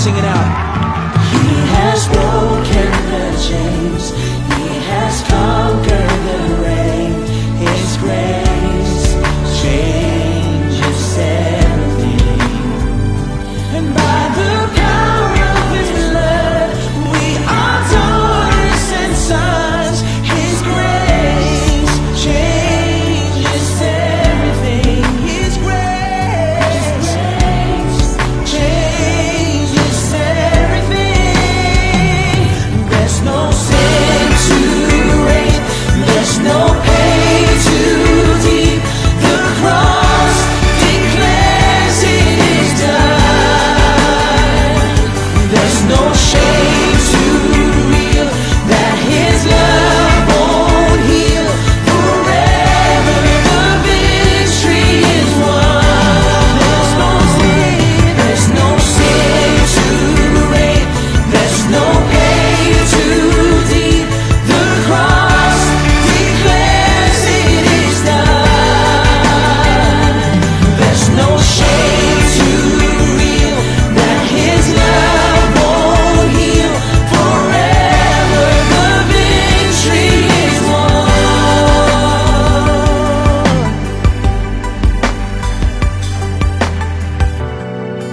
sing it out. He has broken the chains. He has conquered the rain. His grace changes everything. And by the power of His blood, we are daughters and sons. His grace changes everything. His grace changes everything. There's no sin too great. There's no pain too deep. The cross declares it is done. There's no shame too real that His love won't heal. Forever the victory is won. There's no sin too great. There's no pain too deep. The cross declares it is done. There's no shame too real that His love won't heal. Forever the victory is won.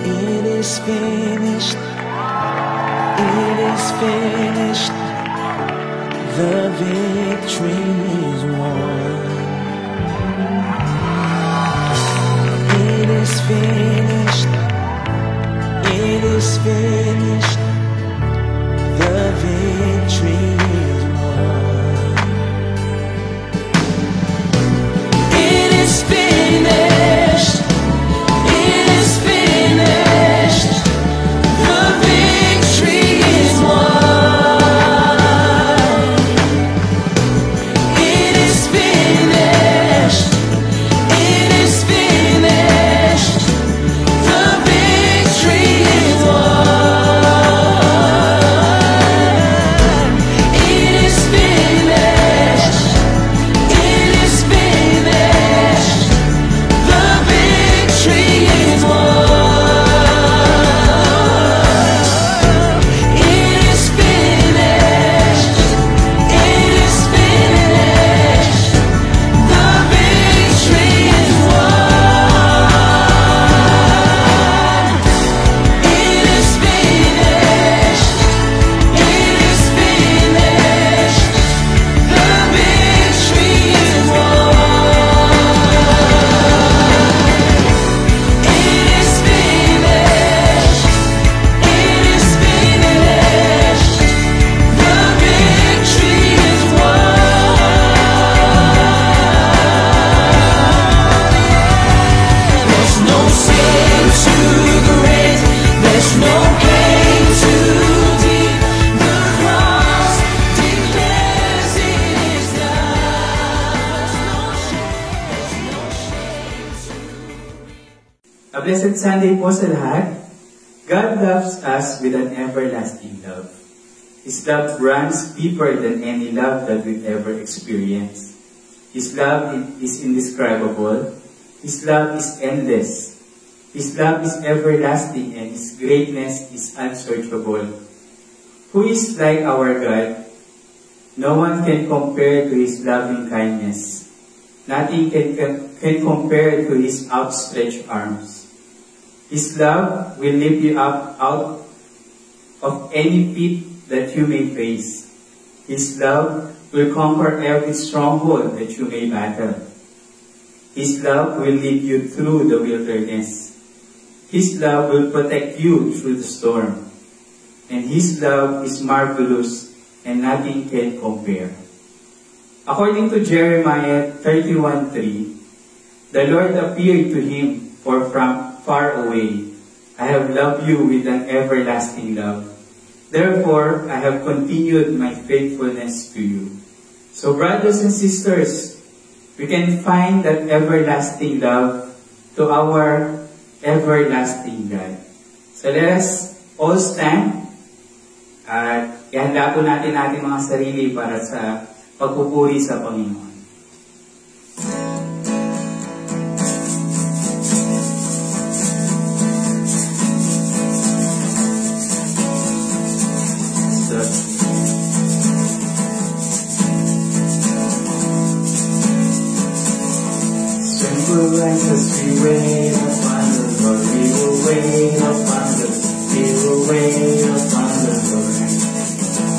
It is finished. It is finished. The victory is won. It is finished. It is finished. The victory is won. It is finished. It is finished. The victory is won. It is finished. It is finished. The victory is won. It is finished. It is finished. The victory is won. It is finished. It is finished. The victory is won. It is finished. It is finished. The victory is won. It is finished. It is finished. The victory is won. There's no sin too great. There's no pain too deep. The cross declares it is done. There's no shame A blessed Sunday po sa lahat. God loves us with an everlasting love. His love runs deeper than any love that we've ever experienced. His love is indescribable. His love is endless. His love is everlasting, and His greatness is unsearchable. Who is like our God? No one can compare to His loving kindness. Nothing can compare to His outstretched arms. His love will lift you up out of any pit that you may face. His love will conquer every stronghold that you may battle. His love will lead you through the wilderness. His love will protect you through the storm. And His love is marvelous, and nothing can compare. According to Jeremiah 31:3, the Lord appeared to him from far away. I have loved you with an everlasting love. Therefore, I have continued my faithfulness to you. So brothers and sisters, we can find that everlasting love to our everlasting God. So let us all stand at ihanda po natin ating mga sarili para sa pagpupuri sa Panginoon. as we wait upon the Lord. We will wait upon the Lord. We will wait upon the Lord.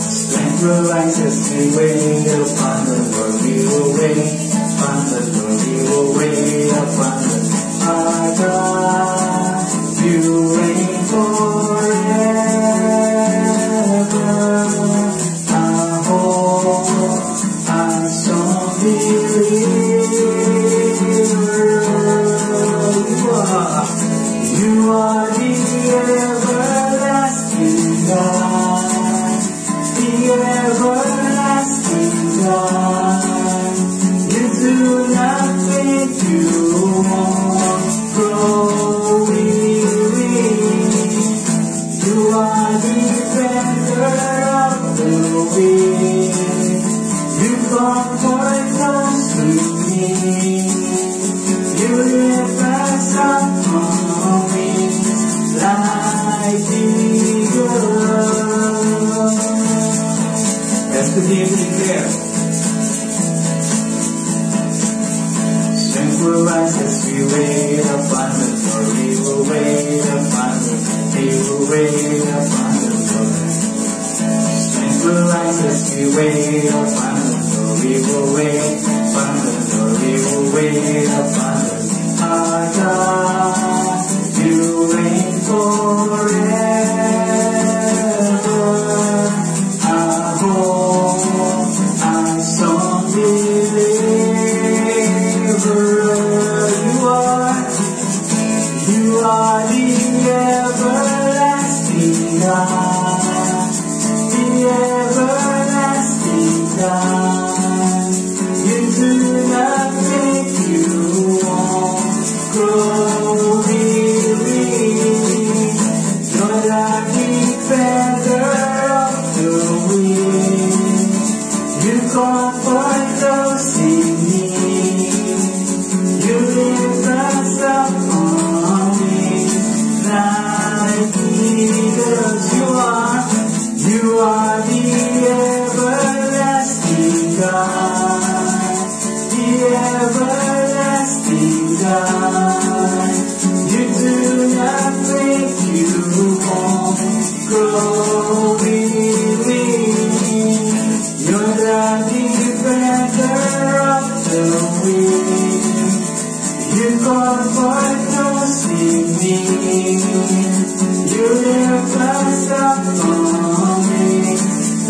Strength will rise as we wait upon the Lord. We will wait upon the Lord. We will wait upon the Lord. Our God, you reign forever. Our hope, our song You are the everlasting God, the everlasting God. You do not think you won't grow weary. You are the defender of the weak. You comfort those who need. You lift us up on wings like eagles. Let's begin to declare. Strength will rise as we wait upon the Lord. We will wait upon the Lord. We will wait upon the Lord. Strength will rise as we wait upon the Lord. We will wait upon the Lord. We will wait upon the Lord. Our God, you reign forever. Our hope, our song deliverer. You are the everlasting God, the everlasting God. You do not think you won't grow weary. You're the defender of the weak. You comfort those in need. You lift us up on wings like eagles. You are the everlasting God, the everlasting God. You do not think you won't grow weary. You're the defender of the weak. You comfort those in need. You lift us up on wings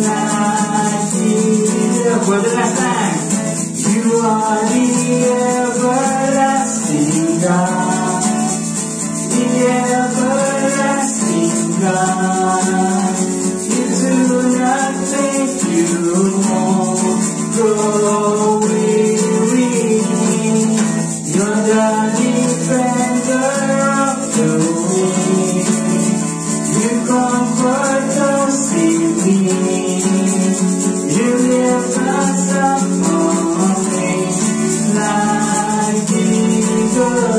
like eagles. For the last time. You are the everlasting God, the everlasting God. You do not think you won't grow weary. You're the defender of the weak. You comfort those in need. You lift us up on wings like eagles.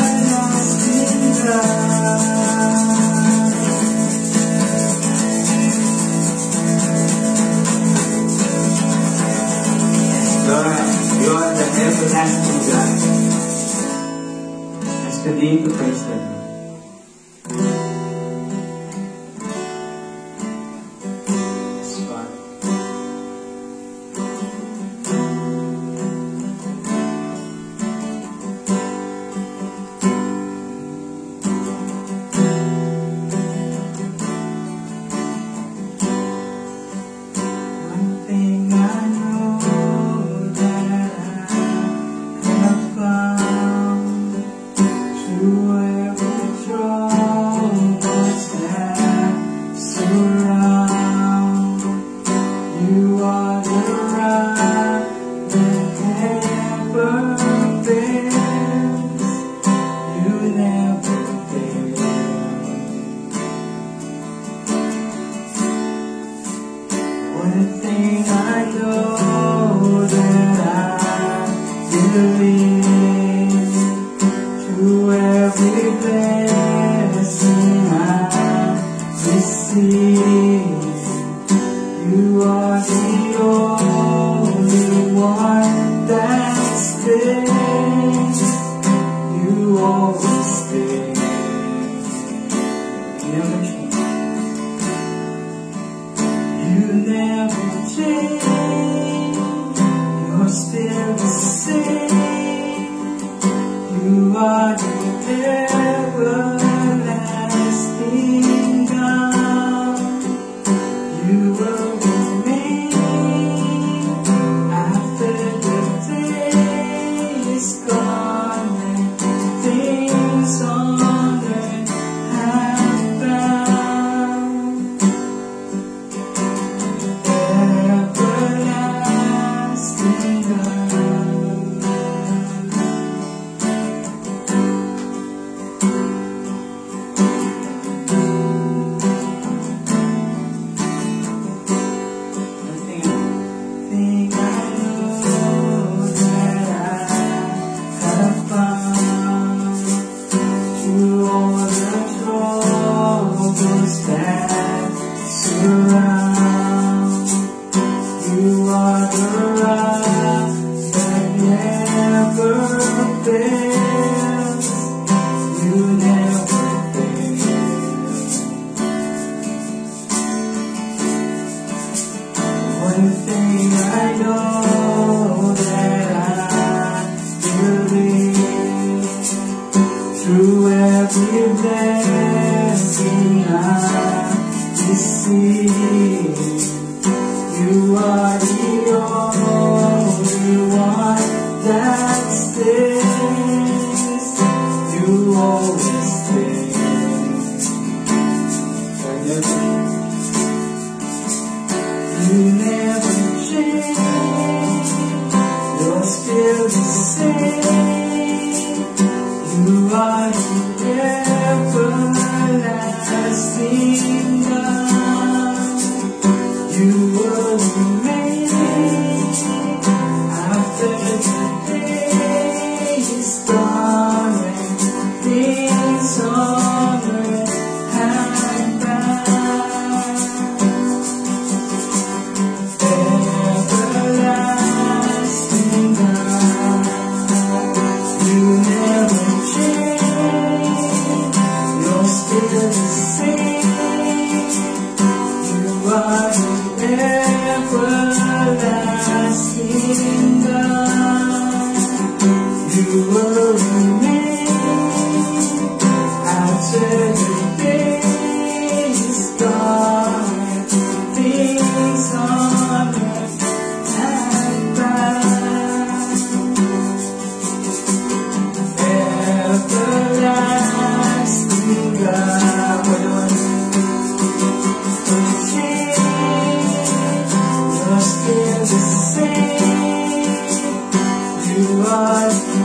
Everlasting God. Lord, you are the everlasting God. Let's continue to praise the Lord. Yes, God. One thing I know that I have found through every troubles that surround. You are the rock that never fails. You never fail. One thing I know that I believe, through every blessing I receive, you are the everlasting God. You will remain after the day is gone and things on earth have found. Everlasting God. Thing I know that I have found through all the troubles that surround. You are the rock that never fails. You never fail. One thing I know that I believe, through every blessing I receive, you are the only one that stays. You always stay. You never change. You're still the same. You are the everlasting God. You will remain after the day is gone and things on earth have found. Everlasting God, you never change. You're still the same. You are the everlasting God. You will remain after the day is gone and things on earth have found. Everlasting God, you're still the same. You are the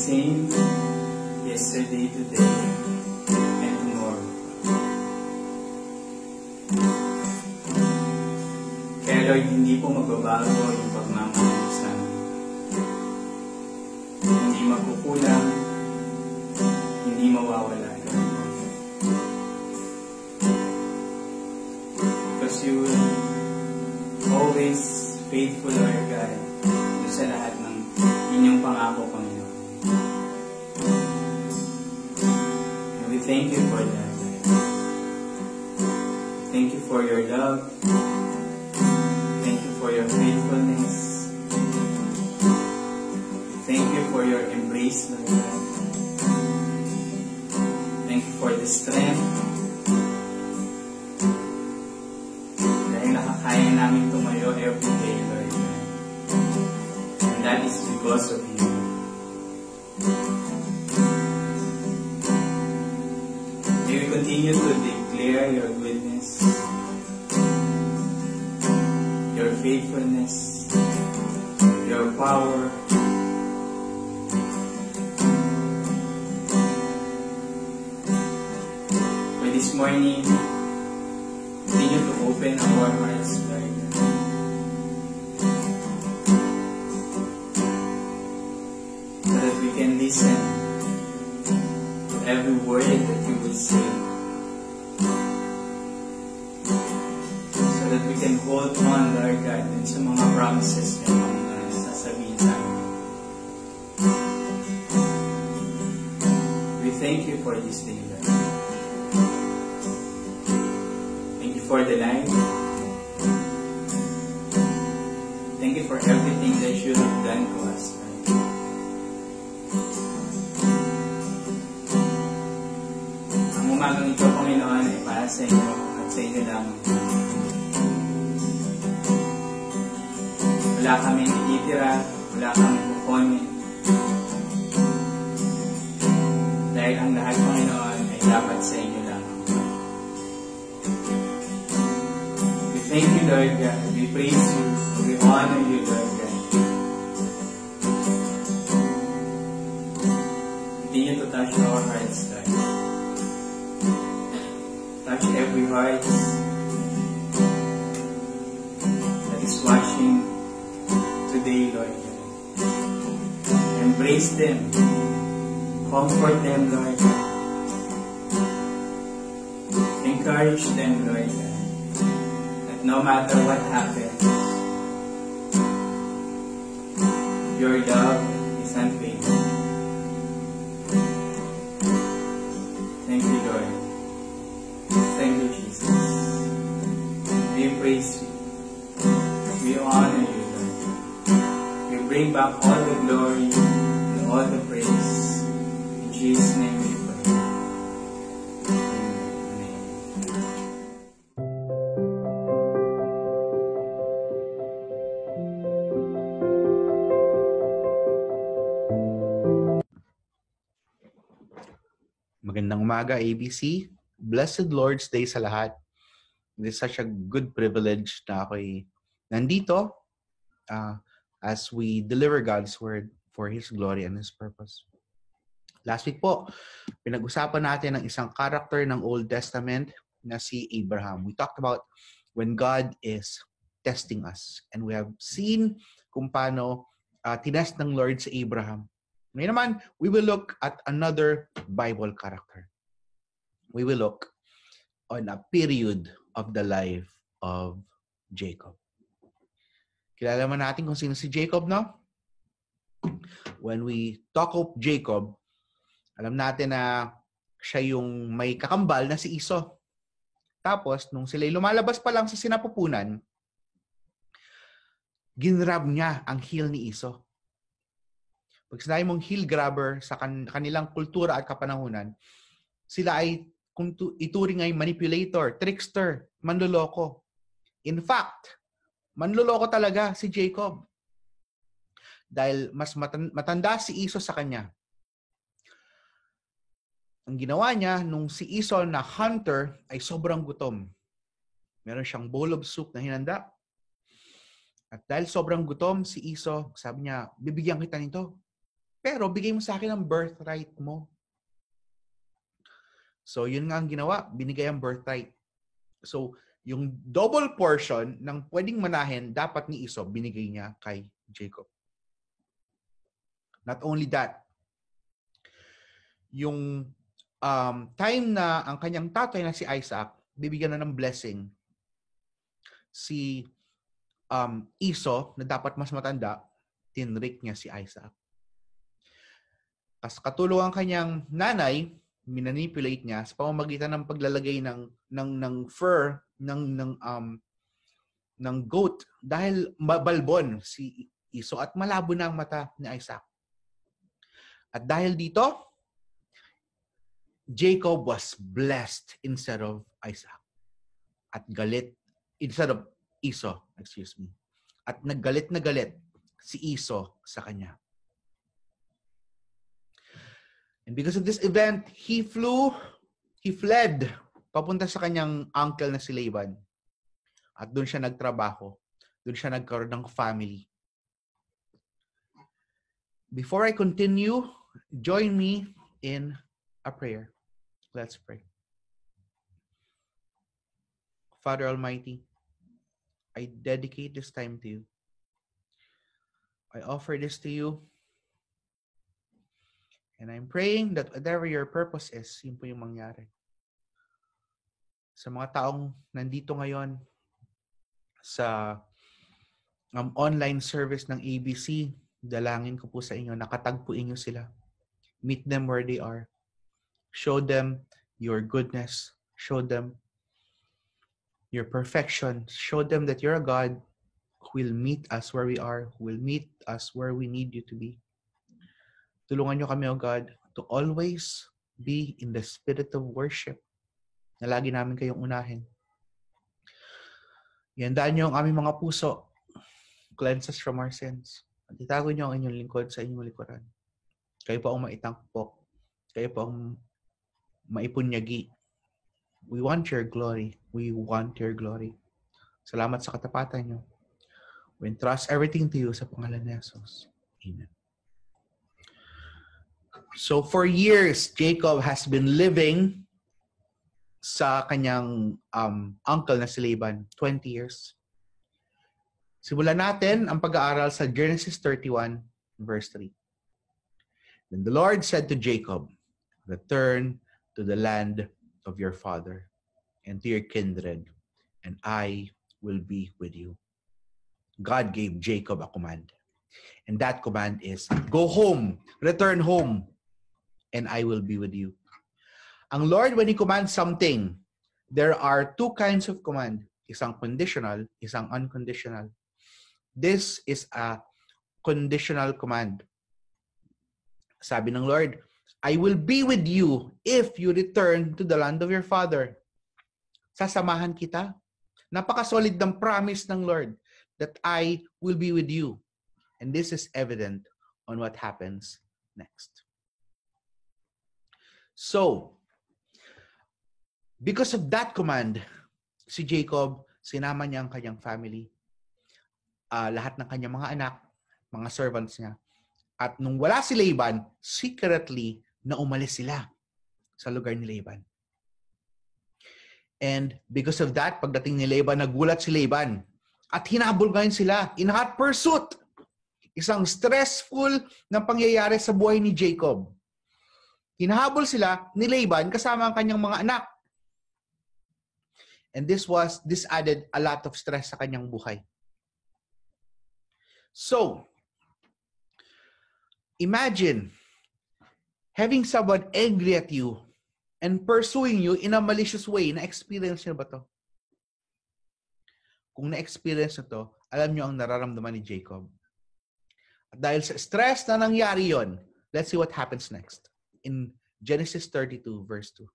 same yesterday, today, and tomorrow. Kaya Lord, hindi po magbabago yung pagmamahal sa amin. Hindi magkukulang, hindi mawawala. Because you always faithful, Lord God, doon sa lahat ng inyong pangako, Panginoon. And we thank you for that. Thank you for your love. Thank you for your faithfulness. Thank you for your embrace, Lord God. Thank you for the strength. Dahil nakakaya namin tumayo every day, Lord God. And that is because of you. May we continue to declare your goodness, your faithfulness, your power. For this morning, continue to open our hearts, Lord, so that we can listen to every word that you will say, so that we can hold on, Lord God, dun sa mga promises niyo, mga sasabihin sa amin. We thank you for this day, Lord. Thank you for the life. Thank you for everything that you have done to us, Lord. Ang umagang ito, Panginoon, ay para sa inyo at sa inyo lamang. Wala kaming ititira, wala kaming kukunin. Dahil ang lahat, Panginoon, ay dapat sa inyo lamang. We thank you, Lord God. We praise you. We honor you, Lord God. Continue to touch our hearts, Lord. Touch every heart that is watching today, Lord God. Embrace them. Comfort them, Lord God. Encourage them, Lord God. That no matter what happens, your love is unfailing. Thank you, Lord. Thank you, Jesus. We praise you. We honor you, Lord. We bring back all the glory and all the praise. In Jesus' name we pray. Amen. Magandang umaga, ABC. Blessed Lord's Day sa lahat. It is such a good privilege na ako'y nandito as we deliver God's Word for His glory and His purpose. Last week po, pinag-usapan natin ang isang character ng Old Testament na si Abraham. We talked about when God is testing us. And we have seen kung paano tinest ng Lord si Abraham. Ngayon naman, we will look at another Bible character. We will look on a period of the life of Jacob. Kilala man natin kung sino si Jacob, no? When we talk of Jacob, alam natin na siya yung may kakambal na si Esau. Tapos, nung sila'y lumalabas pa lang sa sinapupunan, ginrab niya ang heel ni Esau. Pag sinabi mong heel grabber sa kanilang kultura at kapanahunan, sila ay kung ituring ay manipulator, trickster, manloloko. In fact, manloloko talaga si Jacob. Dahil mas matanda si Esau sa kanya. Ang ginawa niya, nung si Esau na hunter ay sobrang gutom. Meron siyang bowl of soup na hinanda. At dahil sobrang gutom si Esau, sabi niya, bibigyan kita nito. Pero bigay mo sa akin ang birthright mo. So, yun nga ang ginawa. Binigay ang birthright. So, yung double portion ng pwedeng manahin dapat ni Esau, binigay niya kay Jacob. Not only that, yung time na ang kanyang tatay na si Isaac, bibigyan na ng blessing si Esau na dapat mas matanda, tinrik niya si Isaac. As katulong ang kanyang nanay, minanipulate niya sa pamamagitan ng paglalagay ng fur ng goat dahil balbon si Esau at malabo na ang mata ni Isaac. At dahil dito, Jacob was blessed instead of Isaac. At galit, instead of Esau, excuse me. At naggalit na galit si Esau sa kanya. And because of this event, he fled papunta sa kanyang uncle na si Laban. At doon siya nagtrabaho. Doon siya nagkaroon ng family. Before I continue, join me in a prayer. Let's pray. Father Almighty, I dedicate this time to you. I offer this to you. And I'm praying that whatever your purpose is, yun po yung mangyari. Sa mga taong nandito ngayon sa online service ng ABC, dalangin ko po sa inyo, nakatagpuin nyo sila. Meet them where they are. Show them your goodness. Show them your perfection. Show them that you're a God who will meet us where we are, who will meet us where we need you to be. Tulungan nyo kami, O God, to always be in the spirit of worship na lagi namin kayong unahin. Ihandaan nyo ang aming mga puso. Cleanse us from our sins. At itago nyo ang inyong lingkod sa inyong likuran. Kayo po ang maitangpok. Kayo po ang maipunyagi. We want your glory. We want your glory. Salamat sa katapatan nyo. We entrust everything to you sa pangalan ni Jesus. Amen. So for years, Jacob has been living sa kanyang uncle na si Laban, 20 years. Simulan natin ang pag-aaral sa Genesis 31, verse 3. Then the Lord said to Jacob, return to the land of your father and to your kindred, and I will be with you. God gave Jacob a command. And that command is, go home, return home, and I will be with you. Ang Lord, when He commands something, there are two kinds of command. Isang conditional, isang unconditional. This is a conditional command. Sabi ng Lord, I will be with you if you return to the land of your father. Sasamahan kita. Napaka-solid ng promise ng Lord that I will be with you. And this is evident on what happens next. So, because of that command, si Jacob, sinama niya ang kanyang family, lahat ng kanyang mga anak, mga servants niya. At nung wala si Laban, secretly na umalis sila sa lugar ni Laban. And because of that, pagdating ni Laban, nagulat si Laban. At hinabol ngayon sila in hot pursuit. Isang stressful na pangyayari sa buhay ni Jacob. Hinahabol sila ni Laban kasama ang kanyang mga anak. And this added a lot of stress sa kanyang buhay. So, imagine having someone angry at you and pursuing you in a malicious way. Na-experience niyo ba to? Kung na-experience na to, alam niyo ang nararamdaman ni Jacob. At dahil sa stress na nangyari yon, let's see what happens next. In Genesis 32, verse 2.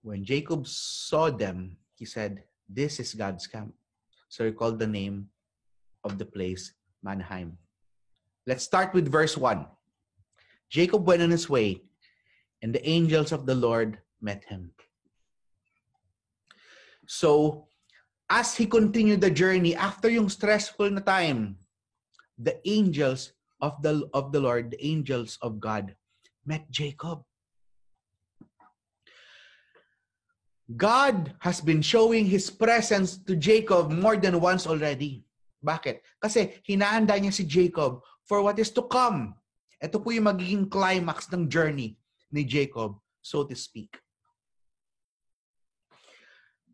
When Jacob saw them, he said, this is God's camp. So he called the name of the place Manaheim. Let's start with verse 1. Jacob went on his way, and the angels of the Lord met him. So, as he continued the journey, after yung stressful na time, the angels of the Lord, the angels of God, met Jacob. God has been showing His presence to Jacob more than once already. Bakit? Kasi hinahanda niya si Jacob for what is to come. Ito po yung magiging climax ng journey ni Jacob, so to speak.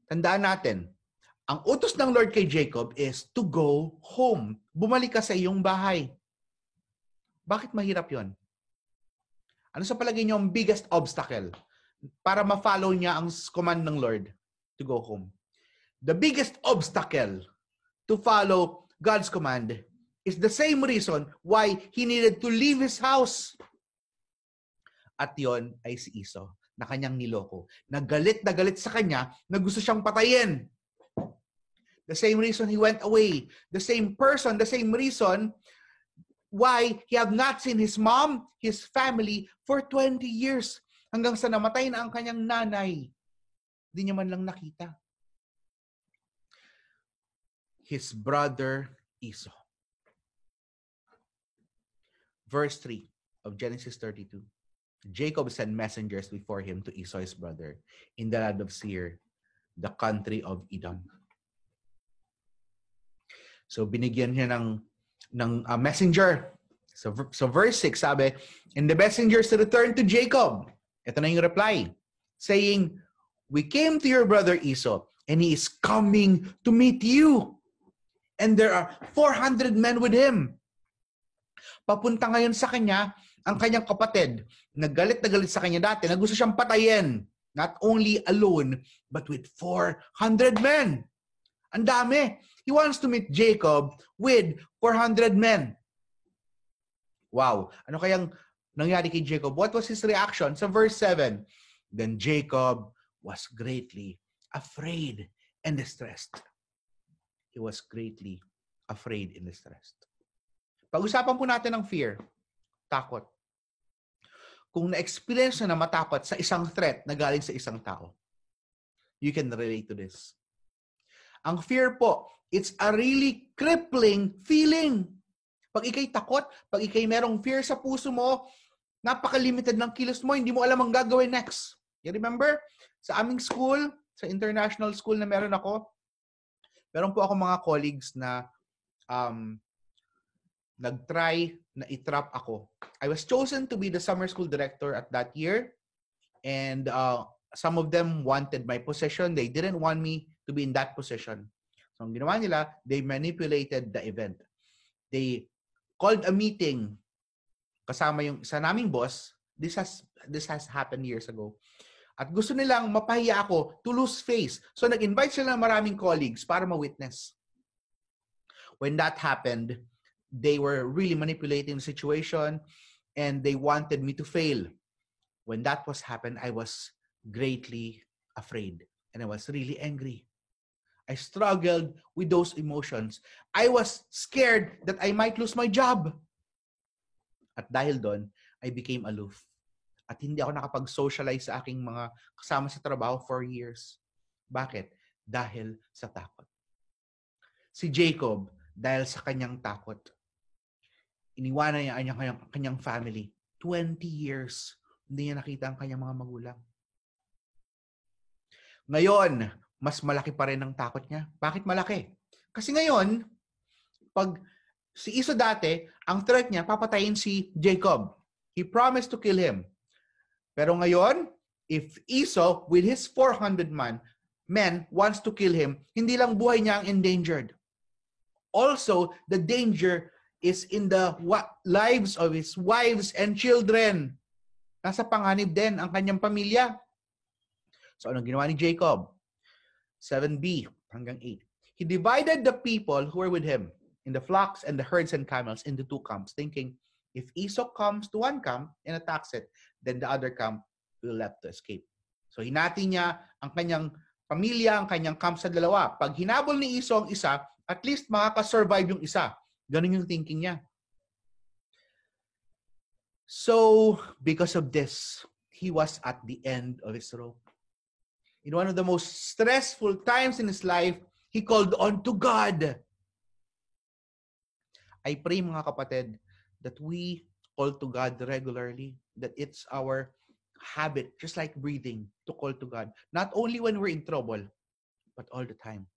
Tandaan natin, ang utos ng Lord kay Jacob is to go home. Bumalik ka sa iyong bahay. Bakit mahirap yon? Ano sa palagay niyo ang biggest obstacle para ma-follow niya ang command ng Lord to go home? The biggest obstacle to follow God's command is the same reason why he needed to leave his house. At yon ay si Esau, na kanyang niloko. Nagalit sa kanya na gusto siyang patayin. The same reason he went away. The same person, the same reason why he have not seen his mom, his family for 20 years. Hanggang sa namatay na ang kanyang nanay. Hindi niya man lang nakita. His brother Esau. Verse 3 of Genesis 32. Jacob sent messengers before him to Esau his brother in the land of Seir, the country of Edom. So binigyan niya ng messenger. So verse 6 sabi, and the messengers returned to Jacob. Ito na yung reply, saying, we came to your brother Esau, and he is coming to meet you. And there are 400 men with him. Papunta ngayon sa kanya, ang kanyang kapatid, nagalit sa kanya dati, na gusto siyang patayin. Not only alone, but with 400 men. Ang dami. He wants to meet Jacob with 400 men. Wow. Ano kayang nangyari kay Jacob? What was his reaction? Sa verse 7, then Jacob was greatly afraid and distressed. He was greatly afraid and distressed. Pag-usapan po natin ng fear, takot. Kung na-experience na matakot sa isang threat na galing sa isang tao, you can relate to this. Ang fear po, it's a really crippling feeling. Pag ikay takot, pag ikay merong fear sa puso mo, napaka-limited ng kilos mo, hindi mo alam ang gagawin next. You remember? Sa aming school, sa international school na meron po ako mga colleagues na nag-try na i-trap ako. I was chosen to be the summer school director at that year, and some of them wanted my position. They didn't want me to be in that position. So ang ginawa nila, they manipulated the event. They called a meeting kasama yung isa naming boss. This has happened years ago. At gusto nilang mapahiya ako to lose face. So nag-invite sila ng maraming colleagues para ma-witness. When that happened, they were really manipulating the situation and they wanted me to fail. When that was happened, I was greatly afraid and I was really angry. I struggled with those emotions. I was scared that I might lose my job. At dahil doon, I became aloof. At hindi ako nakapag-socialize sa aking mga kasama sa trabaho for years. Bakit? Dahil sa takot. Si Jacob, dahil sa kanyang takot, iniwanan niya ang kanyang family. 20 years, hindi niya nakita ang kanyang mga magulang. Ngayon, mas malaki pa rin ang takot niya. Bakit malaki? Kasi ngayon, pag si Esau dati, ang threat niya, papatayin si Jacob. He promised to kill him. Pero ngayon, if Esau, with his 400 men, wants to kill him, hindi lang buhay niya ang endangered. Also, the danger is in the lives of his wives and children. Nasa panganib din ang kanyang pamilya. So, anong ginawa ni Jacob? 7b hanggang 8. He divided the people who were with him in the flocks and the herds and camels into two camps, thinking, if Esau comes to one camp and attacks it, then the other camp will left to escape. So, hinati niya ang kanyang pamilya, ang kanyang camp sa dalawa. Pag hinabol ni Esau ang isa, at least makaka-survive yung isa. Ganun yung thinking niya. So, because of this, he was at the end of his rope. In one of the most stressful times in his life, he called on to God. I pray mga kapatid that we call to God regularly, that it's our habit, just like breathing, to call to God. Not only when we're in trouble, but all the time.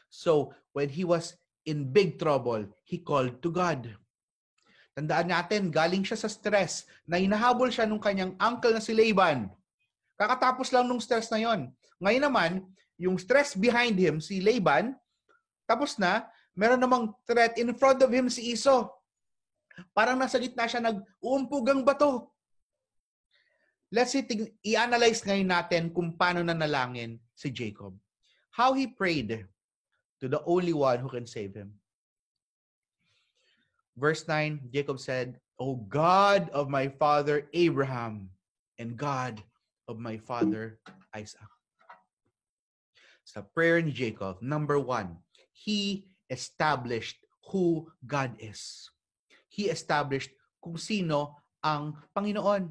So, when he was in big trouble, he called to God. Tandaan natin, galing siya sa stress na hinahabol siya nung kanyang uncle na si Laban. Kakatapos lang nung stress na yon. Ngayon naman, yung stress behind him, si Laban, tapos na, meron namang threat in front of him si Esau. Parang nasa gitna siya, nag-uumpugang bato. Let's i-analyze ngayon natin kung paano nanalangin si Jacob. How he prayed to the only one who can save him. Verse 9, Jacob said, O God of my father Abraham and God of my father Isaac. Sa prayer ni Jacob, number 1, he established who God is. He established kung sino ang Panginoon.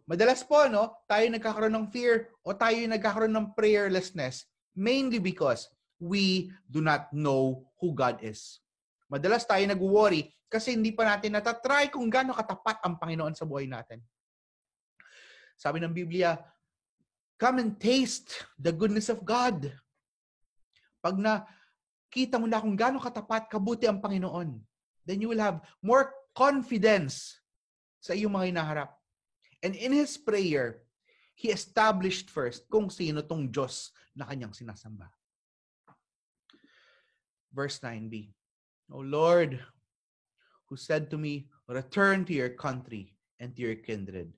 Madalas po, tayo nagkakaroon ng fear o tayo nagkakaroon ng prayerlessness mainly because we do not know who God is. Madalas tayo nag-worry kasi hindi pa natin natatry kung gaano katapat ang Panginoon sa buhay natin. Sabi ng Biblia, come and taste the goodness of God. Pag nakita mo na kung gaano katapat, kabuti ang Panginoon, then you will have more confidence sa iyong mga hinaharap. And in his prayer, he established first kung sino tong Diyos na kanyang sinasamba. Verse 9b, O Lord, who said to me, return to your country and to your kindred,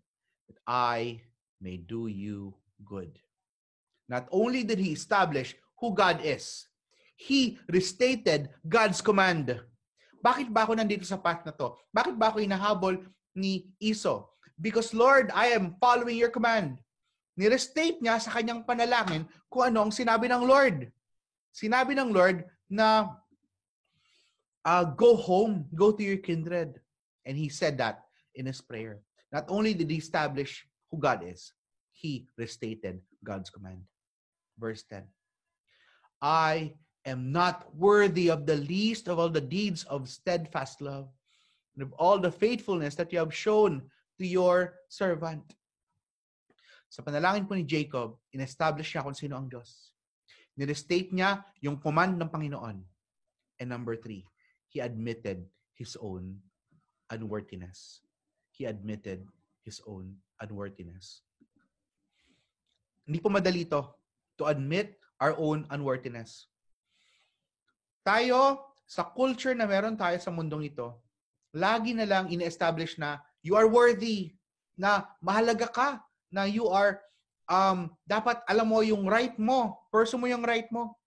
that I may do you good. Not only did he establish who God is, he restated God's command. Bakit ba ako nandito sa path na to? Bakit ba ako hinahabol ni Esau? Because Lord, I am following your command. Nirestate niya sa kanyang panalangin kung ano ang sinabi ng Lord. Sinabi ng Lord na go home, go to your kindred. And he said that in his prayer. Not only did he establish who God is, he restated God's command. Verse 10. I am not worthy of the least of all the deeds of steadfast love and of all the faithfulness that you have shown to your servant. Sa panalangin po ni Jacob, in-establish niya kung sino ang Diyos. Nirestate niya yung command ng Panginoon. And number 3, he admitted his own unworthiness. He admitted his own unworthiness. Hindi po madali to admit our own unworthiness. Tayo, sa culture na meron tayo sa mundong ito, lagi na lang ine-establish na you are worthy, na mahalaga ka, na you are, dapat alam mo yung right mo, pursue mo yung right mo.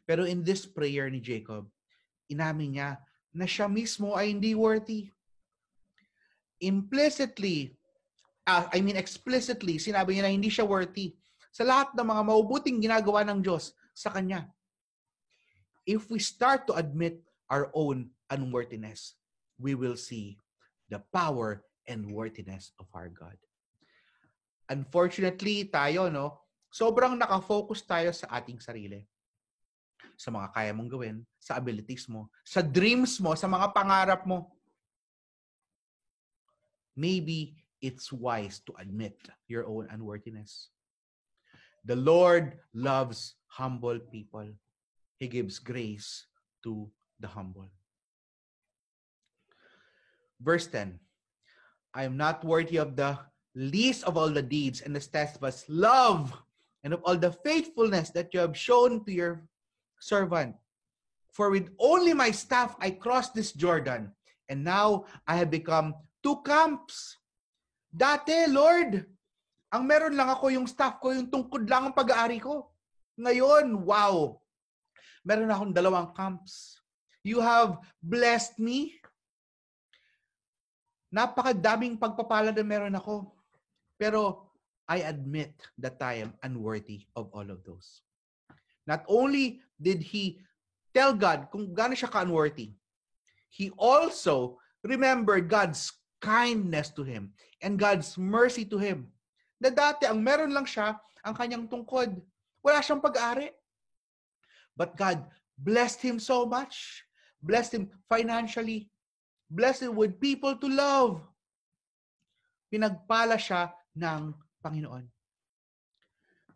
Pero in this prayer ni Jacob, inamin niya na siya mismo ay hindi worthy. Explicitly, sinabi niya na hindi siya worthy sa lahat ng mga mabubuting ginagawa ng Diyos sa kanya. If we start to admit our own unworthiness, we will see the power and worthiness of our God. Unfortunately, tayo, sobrang nakafocus tayo sa ating sarili. Sa mga kaya mong gawin, sa abilities mo, sa dreams mo, sa mga pangarap mo. Maybe it's wise to admit your own unworthiness. The Lord loves humble people. He gives grace to the humble. Verse 10, I am not worthy of the least of all the deeds and the steadfast love and of all the faithfulness that you have shown to your servant. For with only my staff I crossed this Jordan, and now I have become 2 camps. Dati, Lord, ang meron lang ako yung staff ko, yung tungkod lang ang pag-aari ko. Ngayon, wow, meron akong 2 camps. You have blessed me. Napakadaming pagpapala na meron ako. Pero I admit that I am unworthy of all of those. Not only did he tell God kung gaano siya ka-unworthy, he also remembered God's kindness to him and God's mercy to him. Na dati, ang meron lang siya, ang kanyang tungkod. Wala siyang pag-ari. But God blessed him so much. blessed him financially, blessed him with people to love. Pinagpala siya ng Panginoon.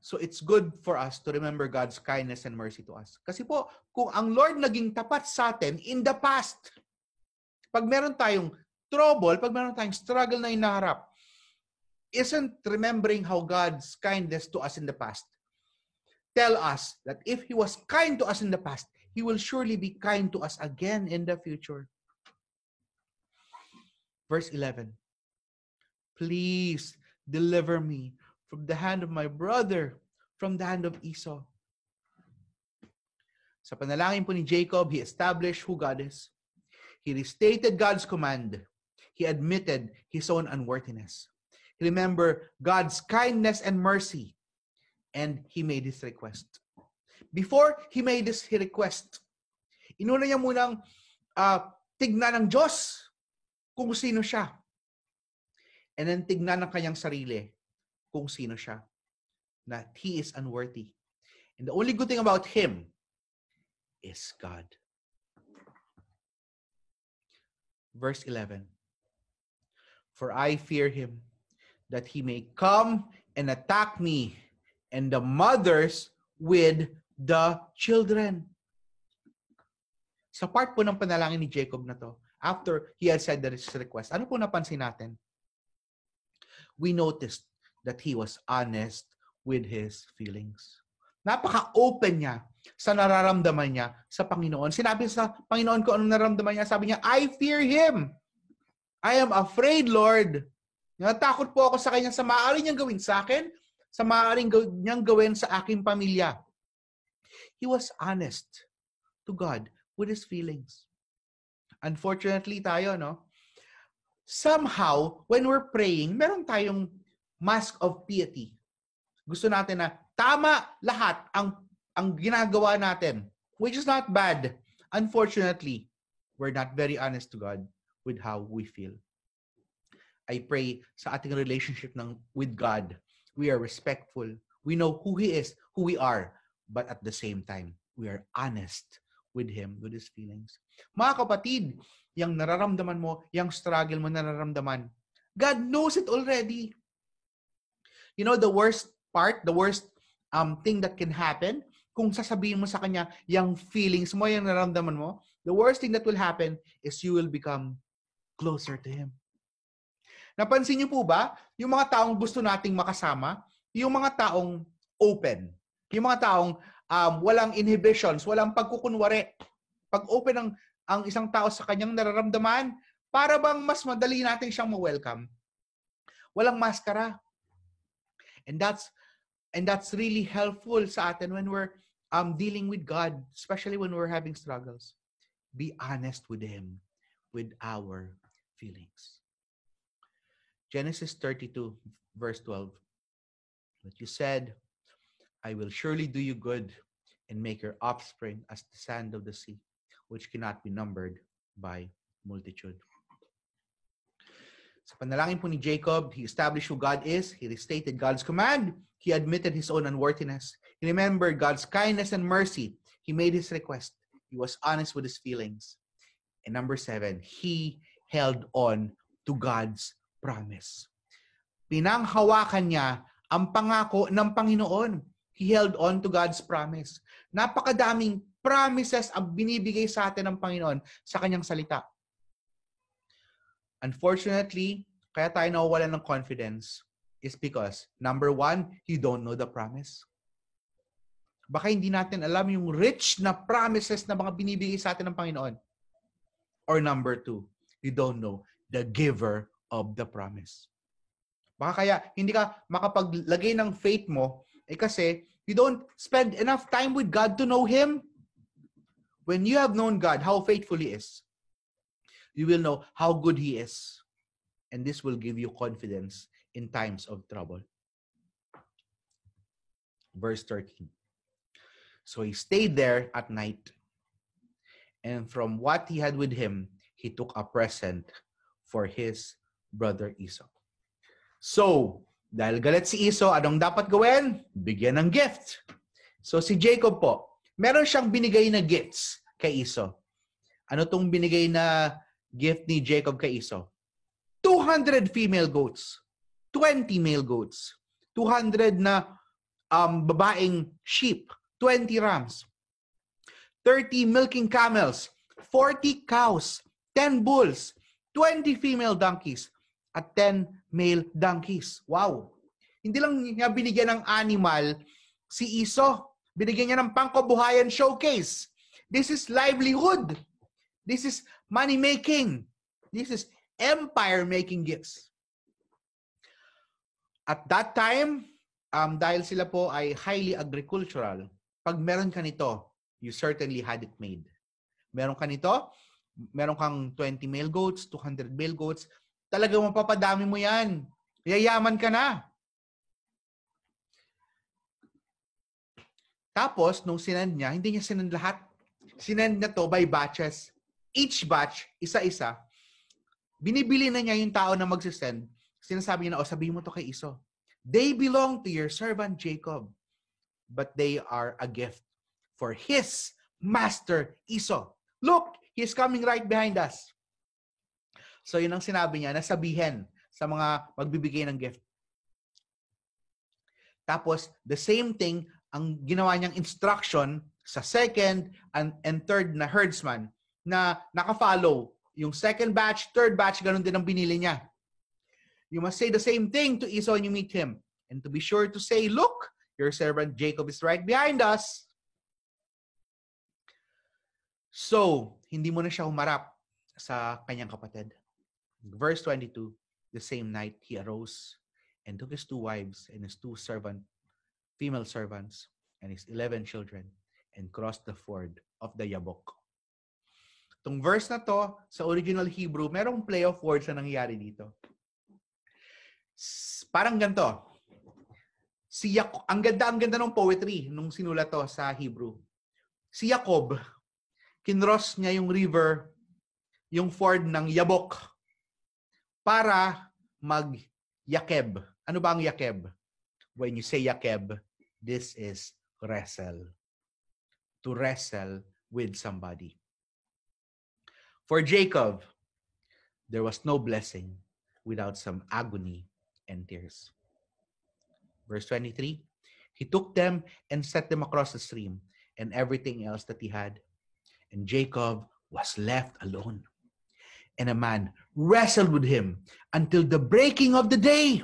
So it's good for us to remember God's kindness and mercy to us. Kasi po, kung ang Lord naging tapat sa atin in the past, pag meron tayong trouble, pag meron tayong struggle na inaharap, isn't remembering how God's kindness to us in the past tell us that if He was kind to us in the past, He will surely be kind to us again in the future. Verse 11, please deliver me from the hand of my brother, from the hand of Esau. Sa panalangin po ni Jacob, he established who God is. He restated God's command. He admitted his own unworthiness. He remembered God's kindness and mercy. And he made his request. Before he made this request, inuna niya munang tignan ng Diyos kung sino siya. And then tignan ng kanyang sarili kung sino siya. That he is unworthy. And the only good thing about him is God. Verse 11. For I fear him, that he may come and attack me and the mothers with the children. Sa part po ng panalangin ni Jacob na to, after he had said that his request, ano po napansin natin? We noticed that he was honest with his feelings. Napaka-open niya sa nararamdaman niya sa Panginoon. Sinabi sa Panginoon ko anong nararamdaman niya. Sabi niya, I fear him. I am afraid, Lord. Natakot po ako sa kanya sa maaari niyang gawin sa akin, sa maaari niyang gawin sa aking pamilya. He was honest to God with his feelings. Unfortunately tayo, no? Somehow, when we're praying, meron tayong mask of piety. Gusto natin na tama lahat ang ginagawa natin, which is not bad. Unfortunately, we're not very honest to God with how we feel. I pray sa ating relationship with God, we are respectful. We know who He is, who we are, but at the same time, we are honest with Him, with His feelings. Mga kapatid, yung nararamdaman mo, yung struggle mo nararamdaman, God knows it already. You know, the worst part, the worst thing that can happen, kung sasabihin mo sa Kanya, yung feelings mo, yung nararamdaman mo, the worst thing that will happen is you will become closer to Him. Napansin niyo po ba, yung mga taong gusto nating makasama, yung mga taong open, yung mga taong walang inhibitions, walang pagkukunwari. Pag open ang isang tao sa kanyang nararamdaman, para bang mas madali natin siyang ma-welcome. Walang maskara. And that's really helpful sa atin when we're dealing with God, especially when we're having struggles. Be honest with Him, with our feelings. Genesis 32, verse 12. But you said, I will surely do you good and make your offspring as the sand of the sea, which cannot be numbered by multitude. Sa panalangin po ni Jacob, he established who God is. He restated God's command. He admitted his own unworthiness. He remembered God's kindness and mercy. He made his request. He was honest with his feelings. And number 7, he held on to God's promise. Pinanghawakan niya ang pangako ng Panginoon. He held on to God's promise. Napakadaming promises ang binibigay sa atin ng Panginoon sa kanyang salita. Unfortunately, kaya tayo nawawalan ng confidence is because, number 1, you don't know the promise. Baka hindi natin alam yung rich na promises na mga binibigay sa atin ng Panginoon. Or number 2, you don't know the giver of the promise. Baka kaya hindi ka makapaglagay ng faith mo kasi you don't spend enough time with God to know Him. When you have known God, how faithful He is, you will know how good He is. And this will give you confidence in times of trouble. Verse 13. So he stayed there at night. And from what he had with him, he took a present for his brother Esau. So, dahil galit si Esau, anong dapat gawin? Bigyan ng gift. So si Jacob po, meron siyang binigay na gifts kay Esau. Ano tong binigay na gift ni Jacob kay Esau? 200 female goats, 20 male goats, 200 na babaeng sheep, 20 rams, 30 milking camels, 40 cows, 10 bulls, 20 female donkeys, at 10 male donkeys. Wow! Hindi lang niya binigyan ng animal si Esau. Binigyan niya ng pangkabuhayan showcase. This is livelihood. This is money-making. This is empire-making gifts. At that time, dahil sila po ay highly agricultural, pag meron ka nito, you certainly had it made. Meron ka nito, meron kang 20 male goats, 200 male goats, talagang mapapadami mo yan. Yayaman ka na. Tapos, nung sinend niya, hindi niya sinend lahat. Sinend niya to by batches. Each batch, isa-isa. Binibili na niya yung tao na magsisend. Sinasabi niya na, sabihin mo to kay Esau. They belong to your servant Jacob, but they are a gift for his master Esau. Look, he's coming right behind us. So yun ang sinabi niya, nasabihin sa mga magbibigay ng gift. Tapos, the same thing, ang ginawa niyang instruction sa second and third na herdsman na nakafollow. Yung second batch, third batch, ganun din ang binili niya. You must say the same thing to Esau when you meet him. And to be sure to say, look, your servant Jacob is right behind us. So, hindi mo na siya humarap sa kanyang kapatid. Verse 22, the same night he arose and took his 2 wives and his 2 female servants, and his 11 children, and crossed the ford of the Yabok. Itong verse na to, sa original Hebrew, merong play of words na nangyayari dito. Parang ganito. Ang ganda ng poetry nung sinulat to sa Hebrew. Si Jacob, kinross niya yung river, yung ford ng Yabok, para mag-yakeb. Ano ba ang yakeb? When you say yakeb, this is wrestle. To wrestle with somebody. For Jacob, there was no blessing without some agony and tears. Verse 23, he took them and set them across the stream and everything else that he had. And Jacob was left alone. And a man wrestled with him until the breaking of the day.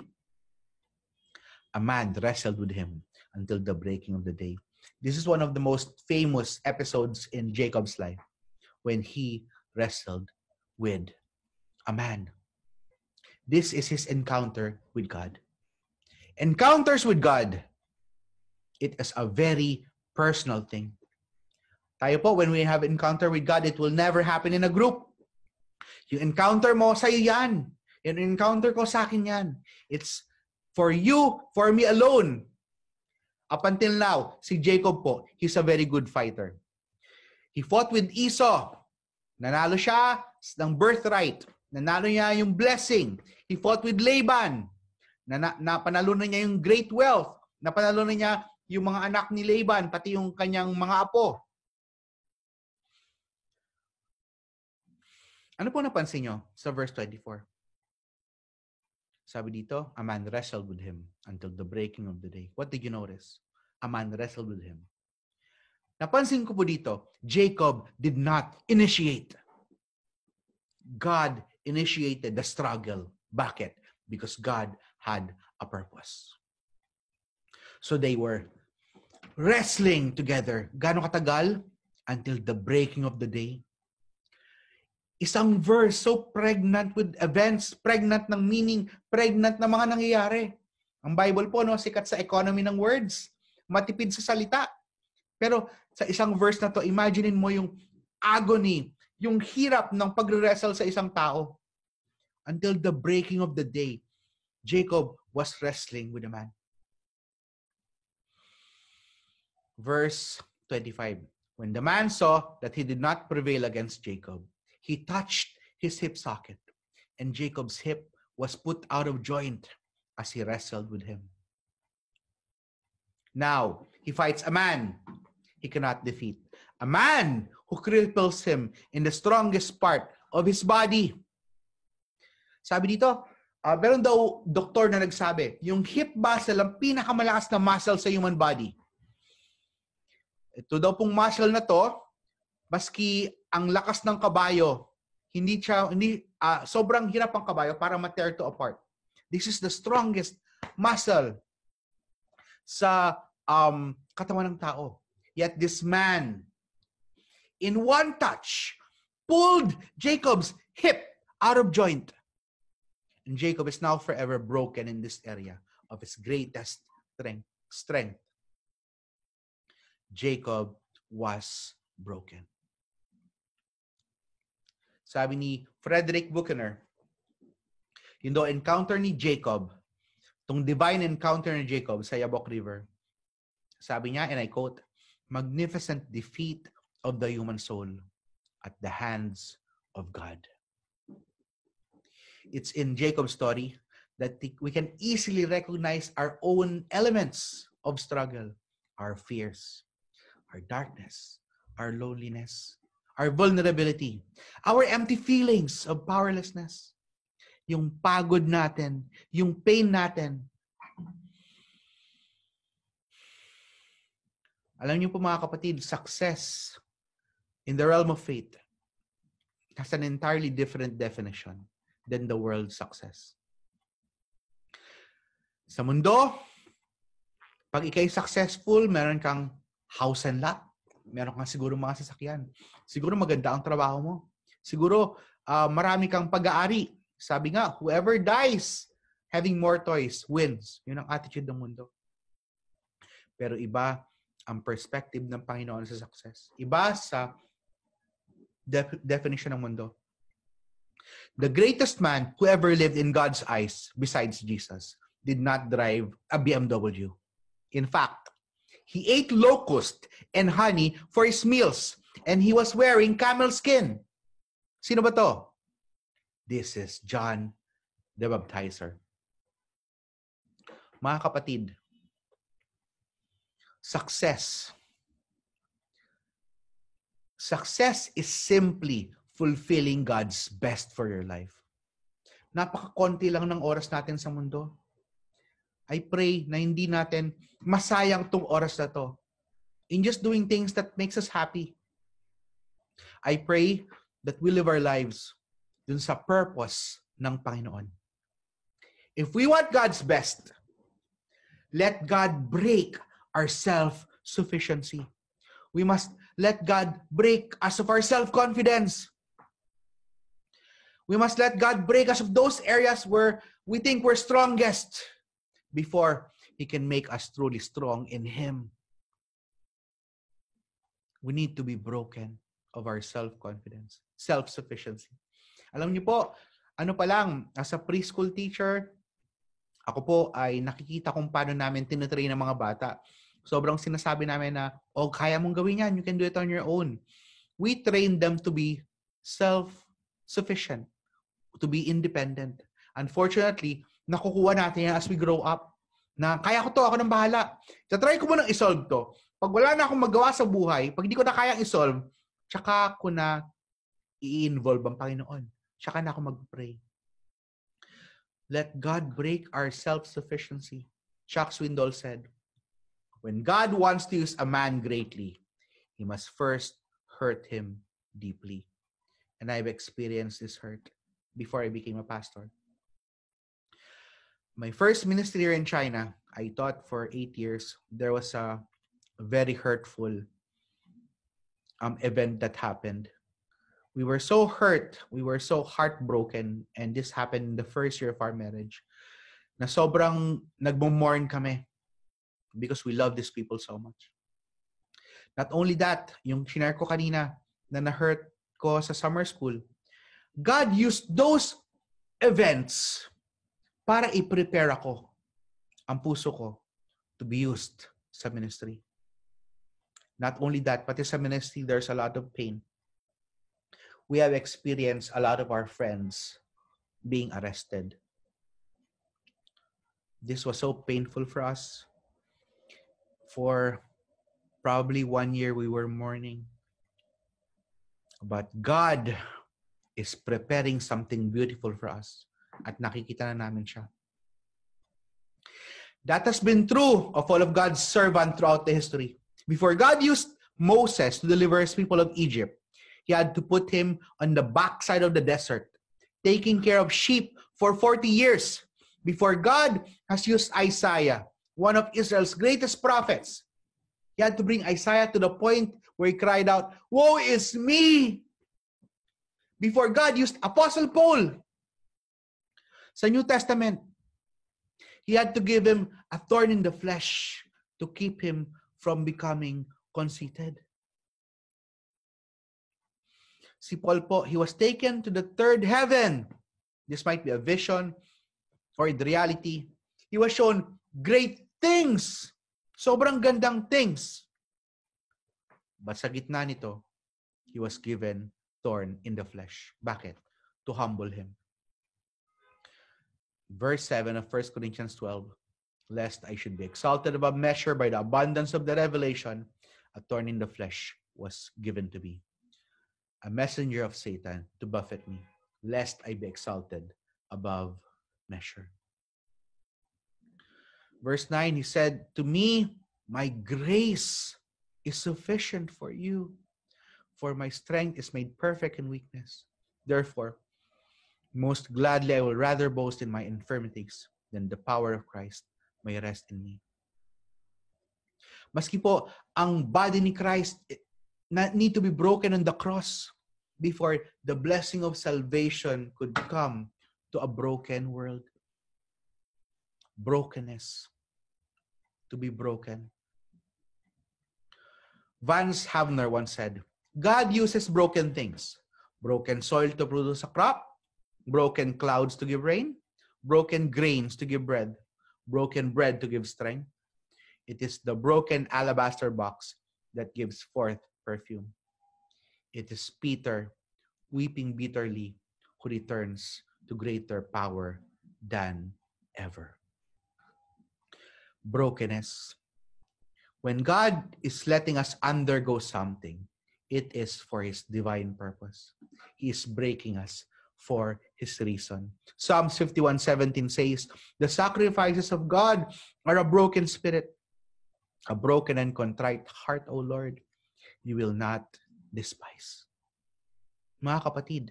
A man wrestled with him until the breaking of the day. This is one of the most famous episodes in Jacob's life when he wrestled with a man. This is his encounter with God. Encounters with God, it is a very personal thing. Tayo po, when we have encounter with God, it will never happen in a group. Yung encounter mo, sa'yo yan. Yung encounter ko, sa akin yan. It's for you, for me alone. Up until now, si Jacob po, he's a very good fighter. He fought with Esau. Nanalo siya ng birthright. Nanalo niya yung blessing. He fought with Laban. Napanalo na niya yung great wealth. Napanalo na niya yung mga anak ni Laban, pati yung kanyang mga apo. Ano po napansin nyo sa verse 24? Sabi dito, a man wrestled with him until the breaking of the day. What did you notice? A man wrestled with him. Napansin ko po dito, Jacob did not initiate. God initiated the struggle. Bakit? Because God had a purpose. So they were wrestling together. Gaano katagal? Until the breaking of the day. Isang verse so pregnant with events, pregnant ng meaning, pregnant na mga nangyayari. Ang Bible po, no, sikat sa economy ng words, matipid sa salita. Pero sa isang verse na to, imaginein mo yung agony, yung hirap ng pagre-wrestle sa isang tao. Until the breaking of the day, Jacob was wrestling with a man. Verse 25, when the man saw that he did not prevail against Jacob, he touched his hip socket, and Jacob's hip was put out of joint as he wrestled with him. Now, he fights a man he cannot defeat. A man who cripples him in the strongest part of his body. Sabi dito, meron daw doktor na nagsabi, yung hip muscle ang pinakamalakas na muscle sa human body. Ito daw pong muscle na to, maski ang lakas ng kabayo, sobrang hirap ang kabayo para ma-tear to apart. This is the strongest muscle sa katawan ng tao. Yet this man, in one touch, pulled Jacob's hip out of joint. And Jacob is now forever broken in this area of his greatest strength. Jacob was broken. Sabi ni Frederick Buechner, yung daw encounter ni Jacob, itong divine encounter ni Jacob sa Yabok River, sabi niya, and I quote, magnificent defeat of the human soul at the hands of God. It's in Jacob's story that we can easily recognize our own elements of struggle, our fears, our darkness, our loneliness, our vulnerability, our empty feelings of powerlessness, yung pagod natin, yung pain natin. Alam niyo po mga kapatid, success in the realm of faith has an entirely different definition than the world's success. Sa mundo, pag ikay successful, meron kang house and lot. Meron kang siguro mga sasakyan. Siguro maganda ang trabaho mo. Siguro marami kang pag-aari. Sabi nga, whoever dies having more toys wins. Yun ang attitude ng mundo. Pero iba ang perspective ng Panginoon sa success. Iba sa definition ng mundo. The greatest man who ever lived in God's eyes, besides Jesus, did not drive a BMW. In fact, he ate locust and honey for his meals, and he was wearing camel skin. Sino ba to? This is John the Baptizer. Mga kapatid, success is simply fulfilling God's best for your life. Napakakonti lang ng oras natin sa mundo. I pray na hindi natin masayang tong oras na to in just doing things that makes us happy. I pray that we live our lives dun sa purpose ng Panginoon. If we want God's best, let God break our self-sufficiency. We must let God break us of our self-confidence. We must let God break us of those areas where we think we're strongest before He can make us truly strong in Him. We need to be broken of our self-confidence, self-sufficiency. Alam niyo po, ano pa lang, as a preschool teacher, ako po ay nakikita kung paano namin tinutrain ng mga bata. Sobrang sinasabi namin na, kaya mong gawin yan, you can do it on your own. We train them to be self-sufficient, to be independent. Unfortunately, nakukuha natin yan as we grow up. Na kaya ko to, ako nang bahala. Tatry ko munang isolve to. Pag wala na akong magawa sa buhay, pag di ko na kayang isolve, tsaka ko na i-involve ang Panginoon. Tsaka na ako mag-pray. Let God break our self-sufficiency. Chuck Swindoll said, when God wants to use a man greatly, He must first hurt him deeply. And I've experienced this hurt before I became a pastor. My first ministry here in China, I taught for 8 years. There was a very hurtful event that happened. We were so hurt, we were so heartbroken, and this happened in the first year of our marriage, na sobrang nagmo-mourn kami because we love these people so much. Not only that, yung shinare ko kanina na na-hurt ko sa summer school, God used those events para i-prepare ako, ang puso ko, to be used sa ministry. Not only that, pati sa ministry, there's a lot of pain. We have experienced a lot of our friends being arrested. This was so painful for us. For probably 1 year, we were mourning. But God is preparing something beautiful for us. At nakikita na namin siya. That has been true of all of God's servants throughout the history. Before God used Moses to deliver his people of Egypt, he had to put him on the backside of the desert, taking care of sheep for 40 years. Before God has used Isaiah, one of Israel's greatest prophets, he had to bring Isaiah to the point where he cried out, "Woe is me!" Before God used Apostle Paul sa New Testament, he had to give him a thorn in the flesh to keep him from becoming conceited. Si Paul po, he was taken to the third heaven. This might be a vision or the reality. He was shown great things. Sobrang gandang things. But sa gitna nito, he was given thorn in the flesh. Bakit? To humble him. Verse 7 of 1 Corinthians 12, lest I should be exalted above measure by the abundance of the revelation, a thorn in the flesh was given to me, a messenger of Satan to buffet me, lest I be exalted above measure. Verse 9, he said, to me, my grace is sufficient for you, for my strength is made perfect in weakness. Therefore, most gladly I will rather boast in my infirmities than the power of Christ may rest in me. Maski po, ang body ni Christ need to be broken on the cross before the blessing of salvation could come to a broken world. Brokenness. To be broken. Vance Havner once said, God uses broken things. Broken soil to produce a crop. Broken clouds to give rain. Broken grains to give bread. Broken bread to give strength. It is the broken alabaster box that gives forth perfume. It is Peter weeping bitterly who returns to greater power than ever. Brokenness. When God is letting us undergo something, it is for His divine purpose. He is breaking us for His reason. Psalms 51:17 says, the sacrifices of God are a broken spirit, a broken and contrite heart, O Lord, you will not despise. Mga kapatid,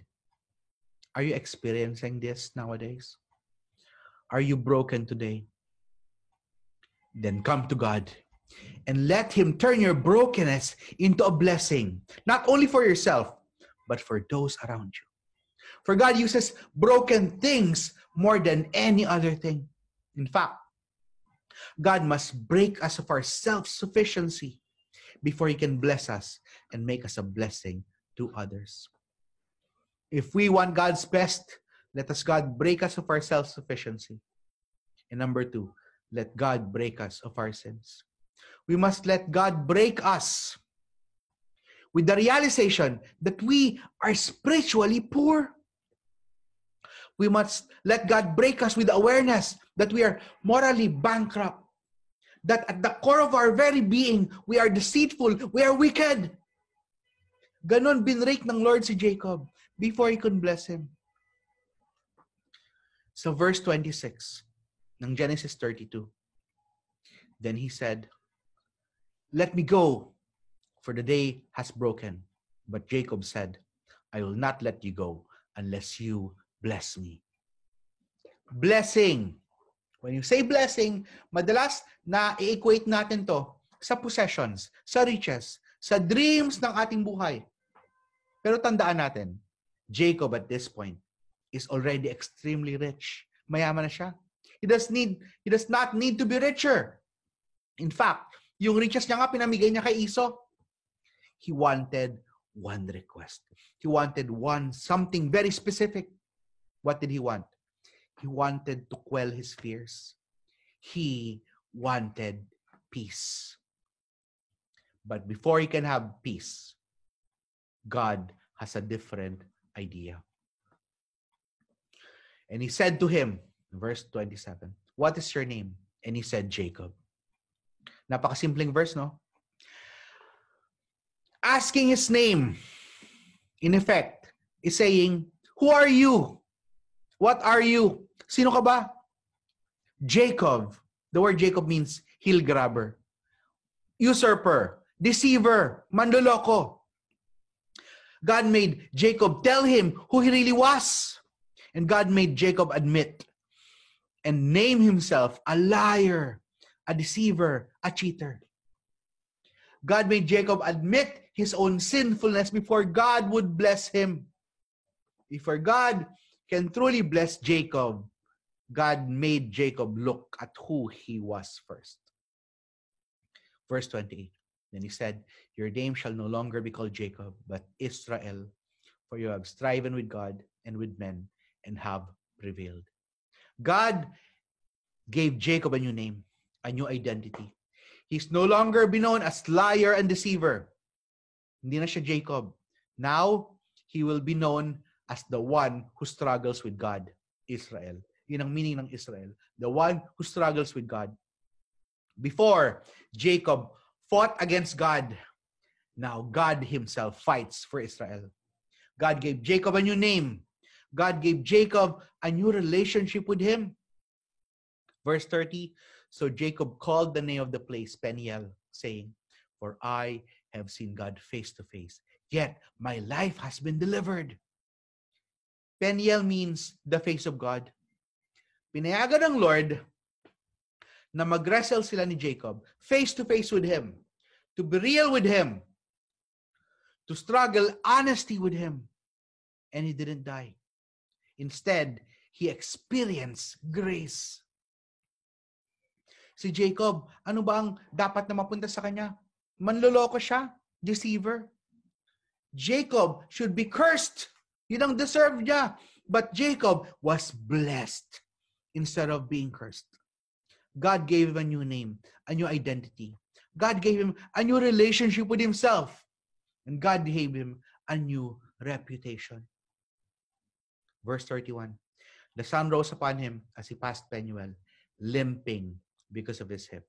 are you experiencing this nowadays? Are you broken today? Then come to God and let Him turn your brokenness into a blessing, not only for yourself, but for those around you. For God uses broken things more than any other thing. In fact, God must break us of our self-sufficiency before He can bless us and make us a blessing to others. If we want God's best, let us God break us of our self-sufficiency. And number 2, let God break us of our sins. We must let God break us with the realization that we are spiritually poor. We must let God break us with the awareness that we are morally bankrupt. That at the core of our very being, we are deceitful, we are wicked. Ganon binrake ng Lord si Jacob before He could bless him. So verse 26 ng Genesis 32. Then he said, let me go, for the day has broken. But Jacob said, I will not let you go unless you bless me. Blessing. When you say blessing, madalas na i-equate natin to sa possessions, sa riches, sa dreams ng ating buhay. Pero tandaan natin, Jacob at this point is already extremely rich. Mayaman na siya. He does not need to be richer. In fact, yung riches niya nga pinamigay niya kay Esau. He wanted one request. He wanted something very specific. What did he want? He wanted to quell his fears. He wanted peace. But before he can have peace, God has a different idea. And he said to him, verse 27, what is your name? And he said, Jacob. Napakasimpleng verse, no? Asking his name in effect, is saying, who are you? What are you? Sino ka ba? Jacob. The word Jacob means heel grabber, usurper, deceiver, mandoloko. God made Jacob tell him who he really was. And God made Jacob admit and name himself a liar, a deceiver, a cheater. God made Jacob admit his own sinfulness before God would bless him. Before God can truly bless Jacob, God made Jacob look at who he was first. Verse 28. Then he said, your name shall no longer be called Jacob, but Israel, for you have striven with God and with men and have prevailed. God gave Jacob a new name, a new identity. He's no longer be known as liar and deceiver. Hindi na siya Jacob. Now, he will be known as the one who struggles with God, Israel. Yun ang meaning ng Israel. The one who struggles with God. Before, Jacob fought against God. Now, God himself fights for Israel. God gave Jacob a new name. God gave Jacob a new relationship with him. Verse 30, so Jacob called the name of the place Peniel, saying, for I have seen God face to face, yet my life has been delivered. Peniel means the face of God. Pinayagan ng Lord na mag-wrestle sila ni Jacob face to face with him, to be real with him, to struggle honesty with him. And he didn't die. Instead, he experienced grace. Si Jacob, ano ba ang dapat na mapunta sa kanya? Manloloko siya, deceiver. Jacob should be cursed. Yun ang deserve niya. But Jacob was blessed instead of being cursed. God gave him a new name, a new identity. God gave him a new relationship with himself. And God gave him a new reputation. Verse 31, the sun rose upon him as he passed Penuel, limping because of his hip.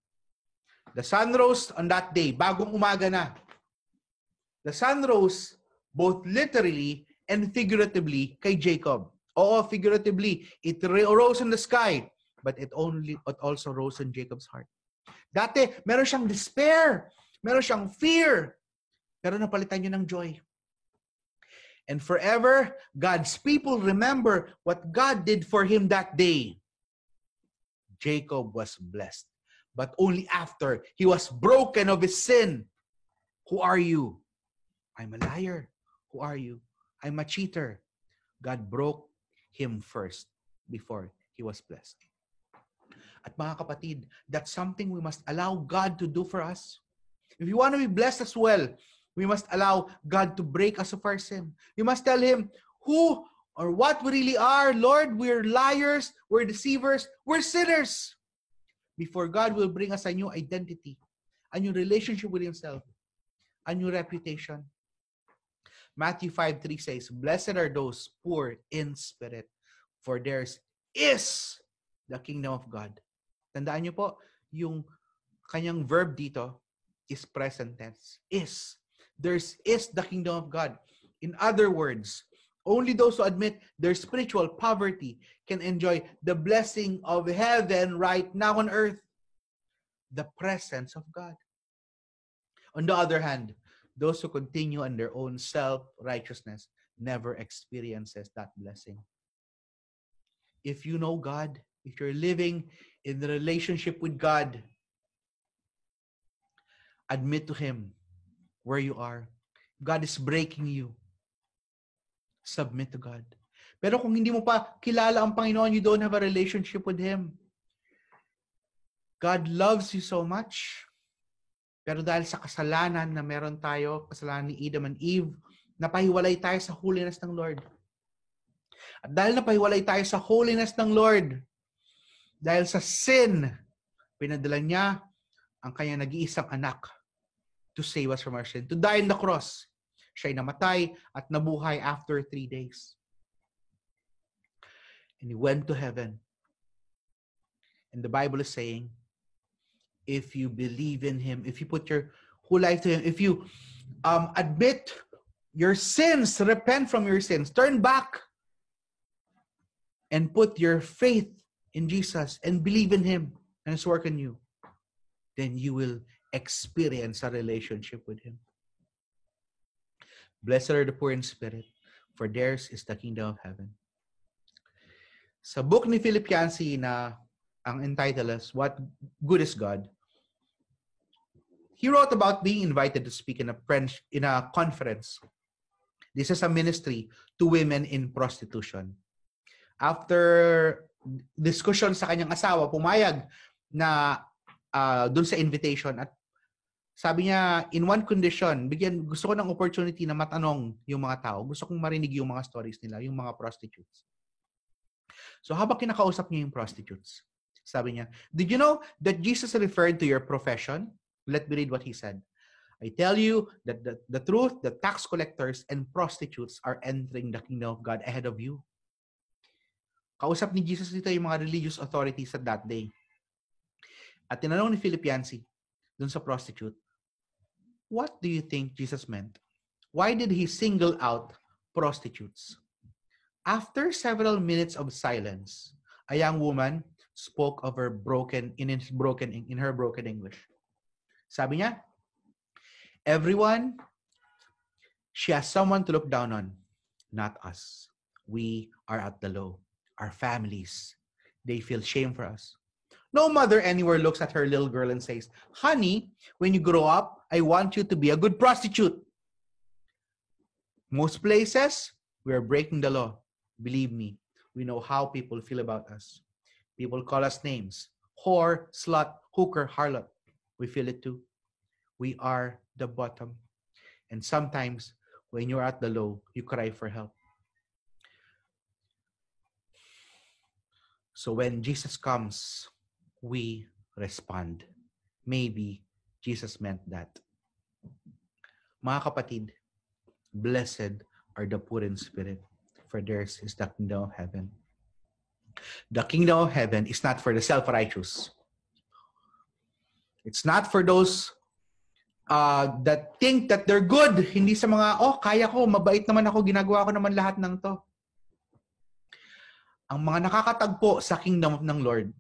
The sun rose on that day, bagong umaga na. The sun rose both literally and figuratively kay Jacob. Oo, figuratively, it rose in the sky, but it also rose in Jacob's heart. Dati, meron siyang despair, meron siyang fear, pero napalitan niya ng joy. And forever, God's people remember what God did for him that day. Jacob was blessed, but only after he was broken of his sin. Who are you? I'm a liar. Who are you? I'm a cheater. God broke him first before he was blessed. At mga kapatid, that's something we must allow God to do for us. If you want to be blessed as well, we must allow God to break us of our sin. We must tell him who or what we really are. Lord, we're liars, we're deceivers, we're sinners. Before God will bring us a new identity, a new relationship with himself, a new reputation. Matthew 5:3 says, blessed are those poor in spirit, for theirs is the kingdom of God. Tandaan niyo po, yung kanyang verb dito is present tense. Is. Theirs is the kingdom of God. In other words, only those who admit their spiritual poverty can enjoy the blessing of heaven right now on earth. The presence of God. On the other hand, those who continue on their own self-righteousness never experiences that blessing. If you know God, if you're living in the relationship with God, admit to him where you are. God is breaking you. Submit to God. Pero kung hindi mo pa kilala ang Panginoon, you don't have a relationship with him. God loves you so much. Pero dahil sa kasalanan na meron tayo, kasalanan ni Adam and Eve, napahiwalay tayo sa holiness ng Lord. At dahil napahiwalay tayo sa holiness ng Lord, dahil sa sin, pinadala niya ang kanyang nag-iisang anak to save us from our sin, to die on the cross. Siya'y namatay at nabuhay after 3 days. And he went to heaven. And the Bible is saying, if you believe in him, if you put your whole life to him, if you admit your sins, repent from your sins, turn back, and put your faith in Jesus and believe in Him and His work in you, then you will experience a relationship with Him. Blessed are the poor in spirit, for theirs is the kingdom of heaven. Sa book ni Philip Yancey na ang entitled is What Good is God, he wrote about being invited to speak in a conference. This is a ministry to women in prostitution. After discussion sa kanyang asawa, pumayag na dun sa invitation at sabi niya, in one condition, gusto ko ng opportunity na matanong yung mga tao. Gusto kong marinig yung mga stories nila, yung mga prostitutes. So habang kinakausap niya yung prostitutes, sabi niya, did you know that Jesus referred to your profession? Let me read what He said. I tell you that the truth, the tax collectors and prostitutes are entering the kingdom of God ahead of you. Kausap ni Jesus dito yung mga religious authorities at that day. At tinanong ni Philip Yancey dun sa prostitute, what do you think Jesus meant? Why did He single out prostitutes? After several minutes of silence, a young woman spoke of her in her broken English. Sabi niya, everyone, she has someone to look down on, not us. We are at the low. Our families, they feel shame for us. No mother anywhere looks at her little girl and says, honey, when you grow up, I want you to be a good prostitute. Most places, we are breaking the law. Believe me, we know how people feel about us. People call us names. Whore, slut, hooker, harlot. We feel it too. We are the bottom. And sometimes, when you're at the low, you cry for help. So when Jesus comes, we respond. Maybe Jesus meant that. Mga kapatid, blessed are the poor in spirit, for theirs is the kingdom of heaven. The kingdom of heaven is not for the self-righteous. It's not for those that think that they're good. Hindi sa mga, kaya ko, mabait naman ako, ginagawa ko naman lahat ng to. Ang mga nakakatagpo sa kingdom ng Lord,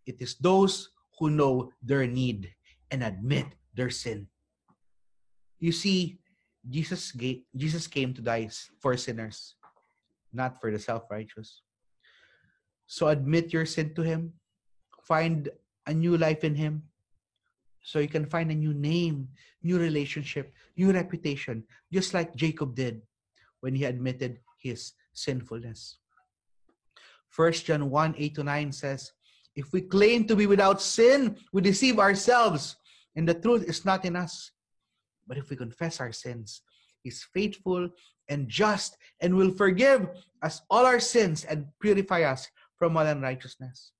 it is those who know their need and admit their sin. You see, Jesus came to die for sinners, not for the self-righteous. So admit your sin to Him. Find a new life in Him. So you can find a new name, new relationship, new reputation, just like Jacob did when he admitted his sinfulness. 1 John 1:8-9 says, if we claim to be without sin, we deceive ourselves, and the truth is not in us. But if we confess our sins, He's faithful and just and will forgive us all our sins and purify us from all unrighteousness.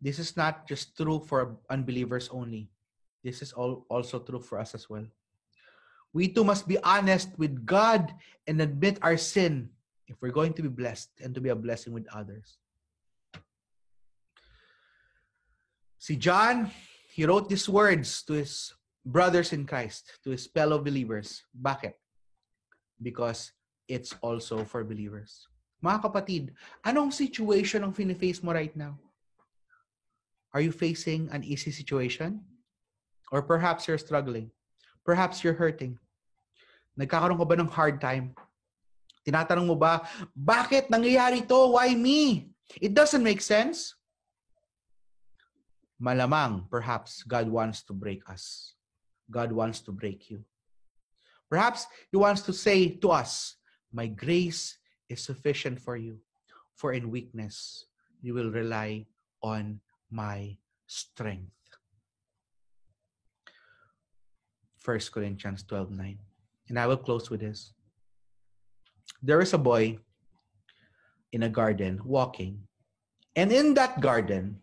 This is not just true for unbelievers only. This is also true for us as well. We too must be honest with God and admit our sin if we're going to be blessed and to be a blessing with others. Si John, he wrote these words to his brothers in Christ, to his fellow believers. Bakit? Because it's also for believers. Mga kapatid, anong situation ang fini-face mo right now? Are you facing an easy situation? Or perhaps you're struggling. Perhaps you're hurting. Nagkakaroon ka ba ng hard time? Tinatanong mo ba, bakit nangyayari to? Why me? It doesn't make sense. Malamang, perhaps, God wants to break us. God wants to break you. Perhaps He wants to say to us, my grace is sufficient for you, for in weakness, you will rely on my strength. 1 Corinthians 12:9. And I will close with this. There is a boy in a garden walking. And in that garden,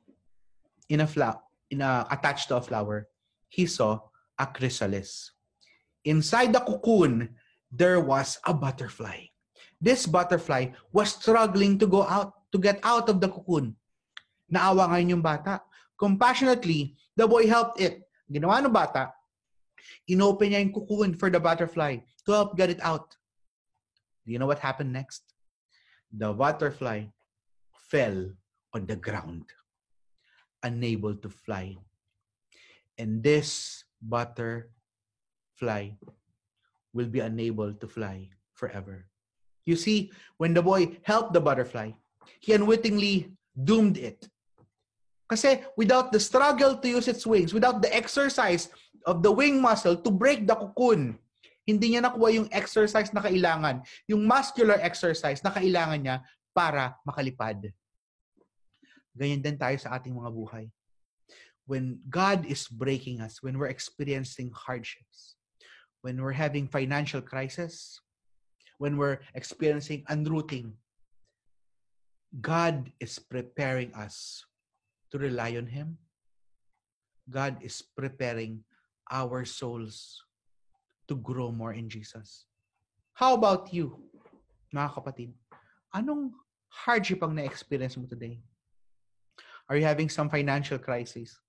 attached to a flower, he saw a chrysalis. Inside the cocoon, there was a butterfly. This butterfly was struggling to get out of the cocoon. Naawa ngayon yung bata. Compassionately, the boy helped it. Ginawa ng bata, Inopen niya yung cocoon for the butterfly to help get it out. Do you know what happened next? The butterfly fell on the ground, unable to fly. And this butterfly will be unable to fly forever. You see, when the boy helped the butterfly, he unwittingly doomed it. Kasi without the struggle to use its wings, without the exercise of the wing muscle to break the cocoon, hindi niya nakuha yung exercise na kailangan, yung muscular exercise na kailangan niya para makalipad. Ganyan din tayo sa ating mga buhay. When God is breaking us, when we're experiencing hardships, when we're having financial crisis, when we're experiencing unrooting, God is preparing us to rely on Him. God is preparing our souls to grow more in Jesus. How about you, mga kapatid? Anong hardship ang na-experience mo today? Are you having some financial crisis?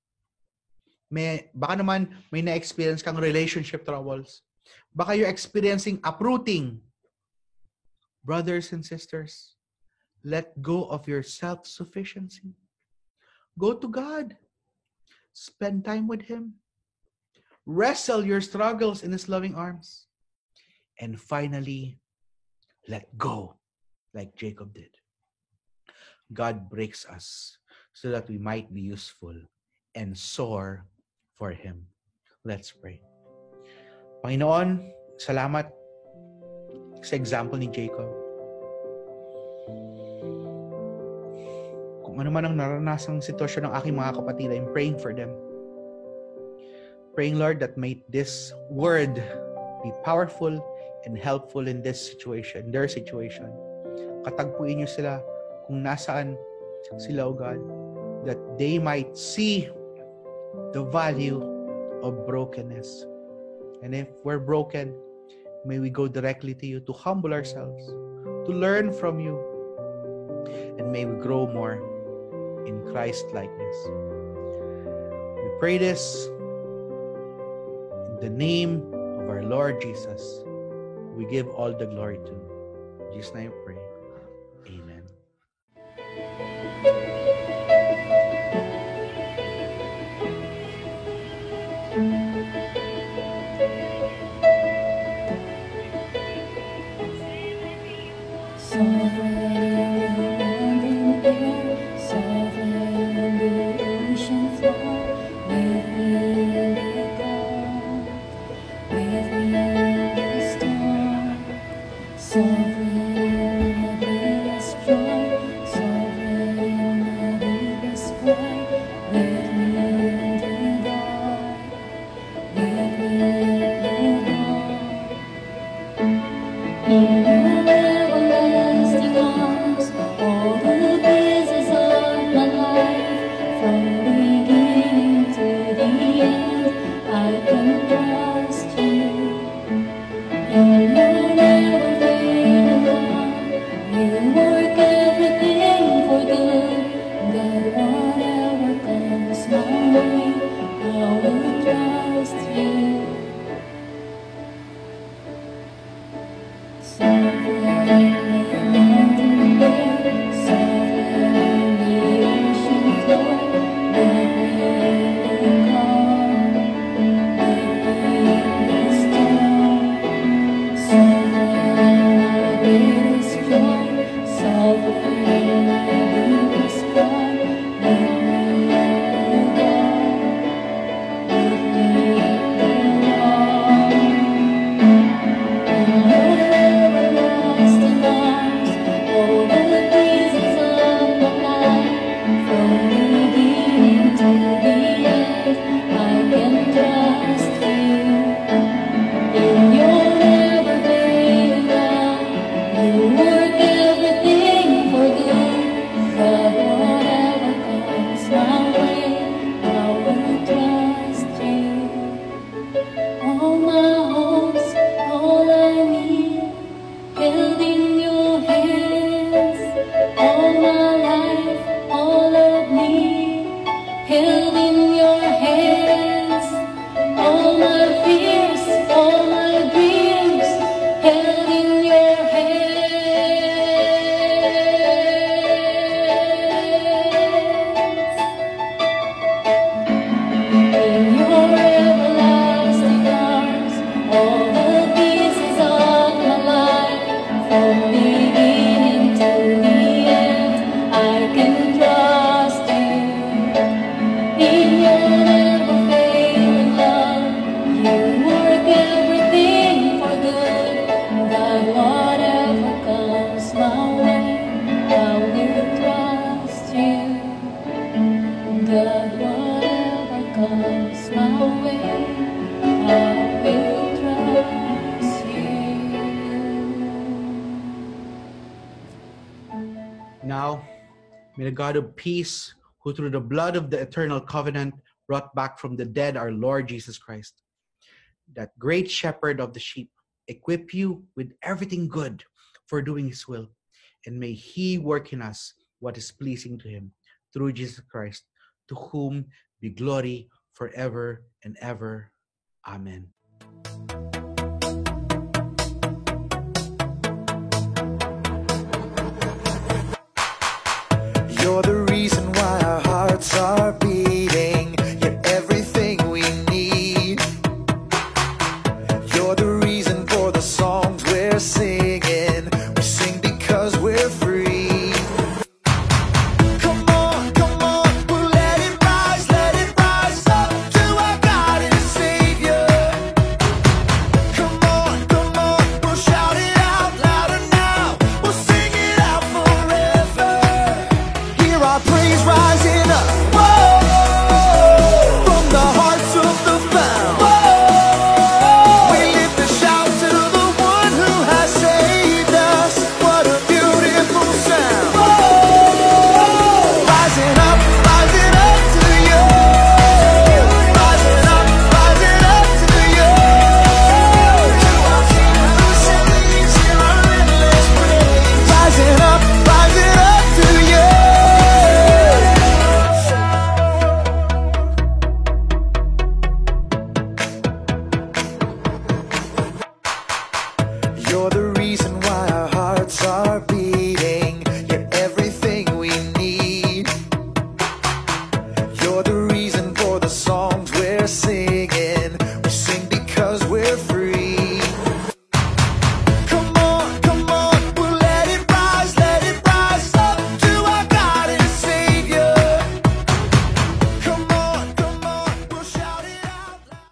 Baka naman may na-experience kang relationship troubles. Baka you're experiencing uprooting. Brothers and sisters, let go of your self-sufficiency. Go to God. Spend time with Him. Wrestle your struggles in His loving arms. And finally, let go, like Jacob did. God breaks us so that we might be useful and soar for Him. Let's pray. Panginoon, salamat sa example ni Jacob. Kung ano man ang naranasang sitwasyon ng aking mga kapatid, I'm praying for them. Praying, Lord, that may this word be powerful and helpful in this situation, their situation. Katagpuin niyo sila kung nasaan sila, O God, that they might see the value of brokenness. And if we're broken, may we go directly to you to humble ourselves, to learn from you, and may we grow more in Christ-likeness. We pray this in the name of our Lord Jesus. We give all the glory to. In Jesus' name we pray. Amen. Everlasting Now, may the God of peace, who through the blood of the eternal covenant brought back from the dead our Lord Jesus Christ, that great shepherd of the sheep, equip you with everything good for doing his will, and may he work in us what is pleasing to him through Jesus Christ, to whom be glory forever and ever. Amen. You're the reason why our hearts are beating. You're everything we need. You're the reason for the songs we're singing. We sing because we're free. Come on, we'll let it rise up to our God and Savior. Come on, we'll shout it out louder now. We'll sing it out forever. Hear our praise rising up, whoa, from the hearts of the found. Whoa, we lift a shout to the one who has saved us. What a beautiful sound. Whoa, rising up to you. Rising up to you. To our King who saves, hear our endless praise. Rising up to you. You're the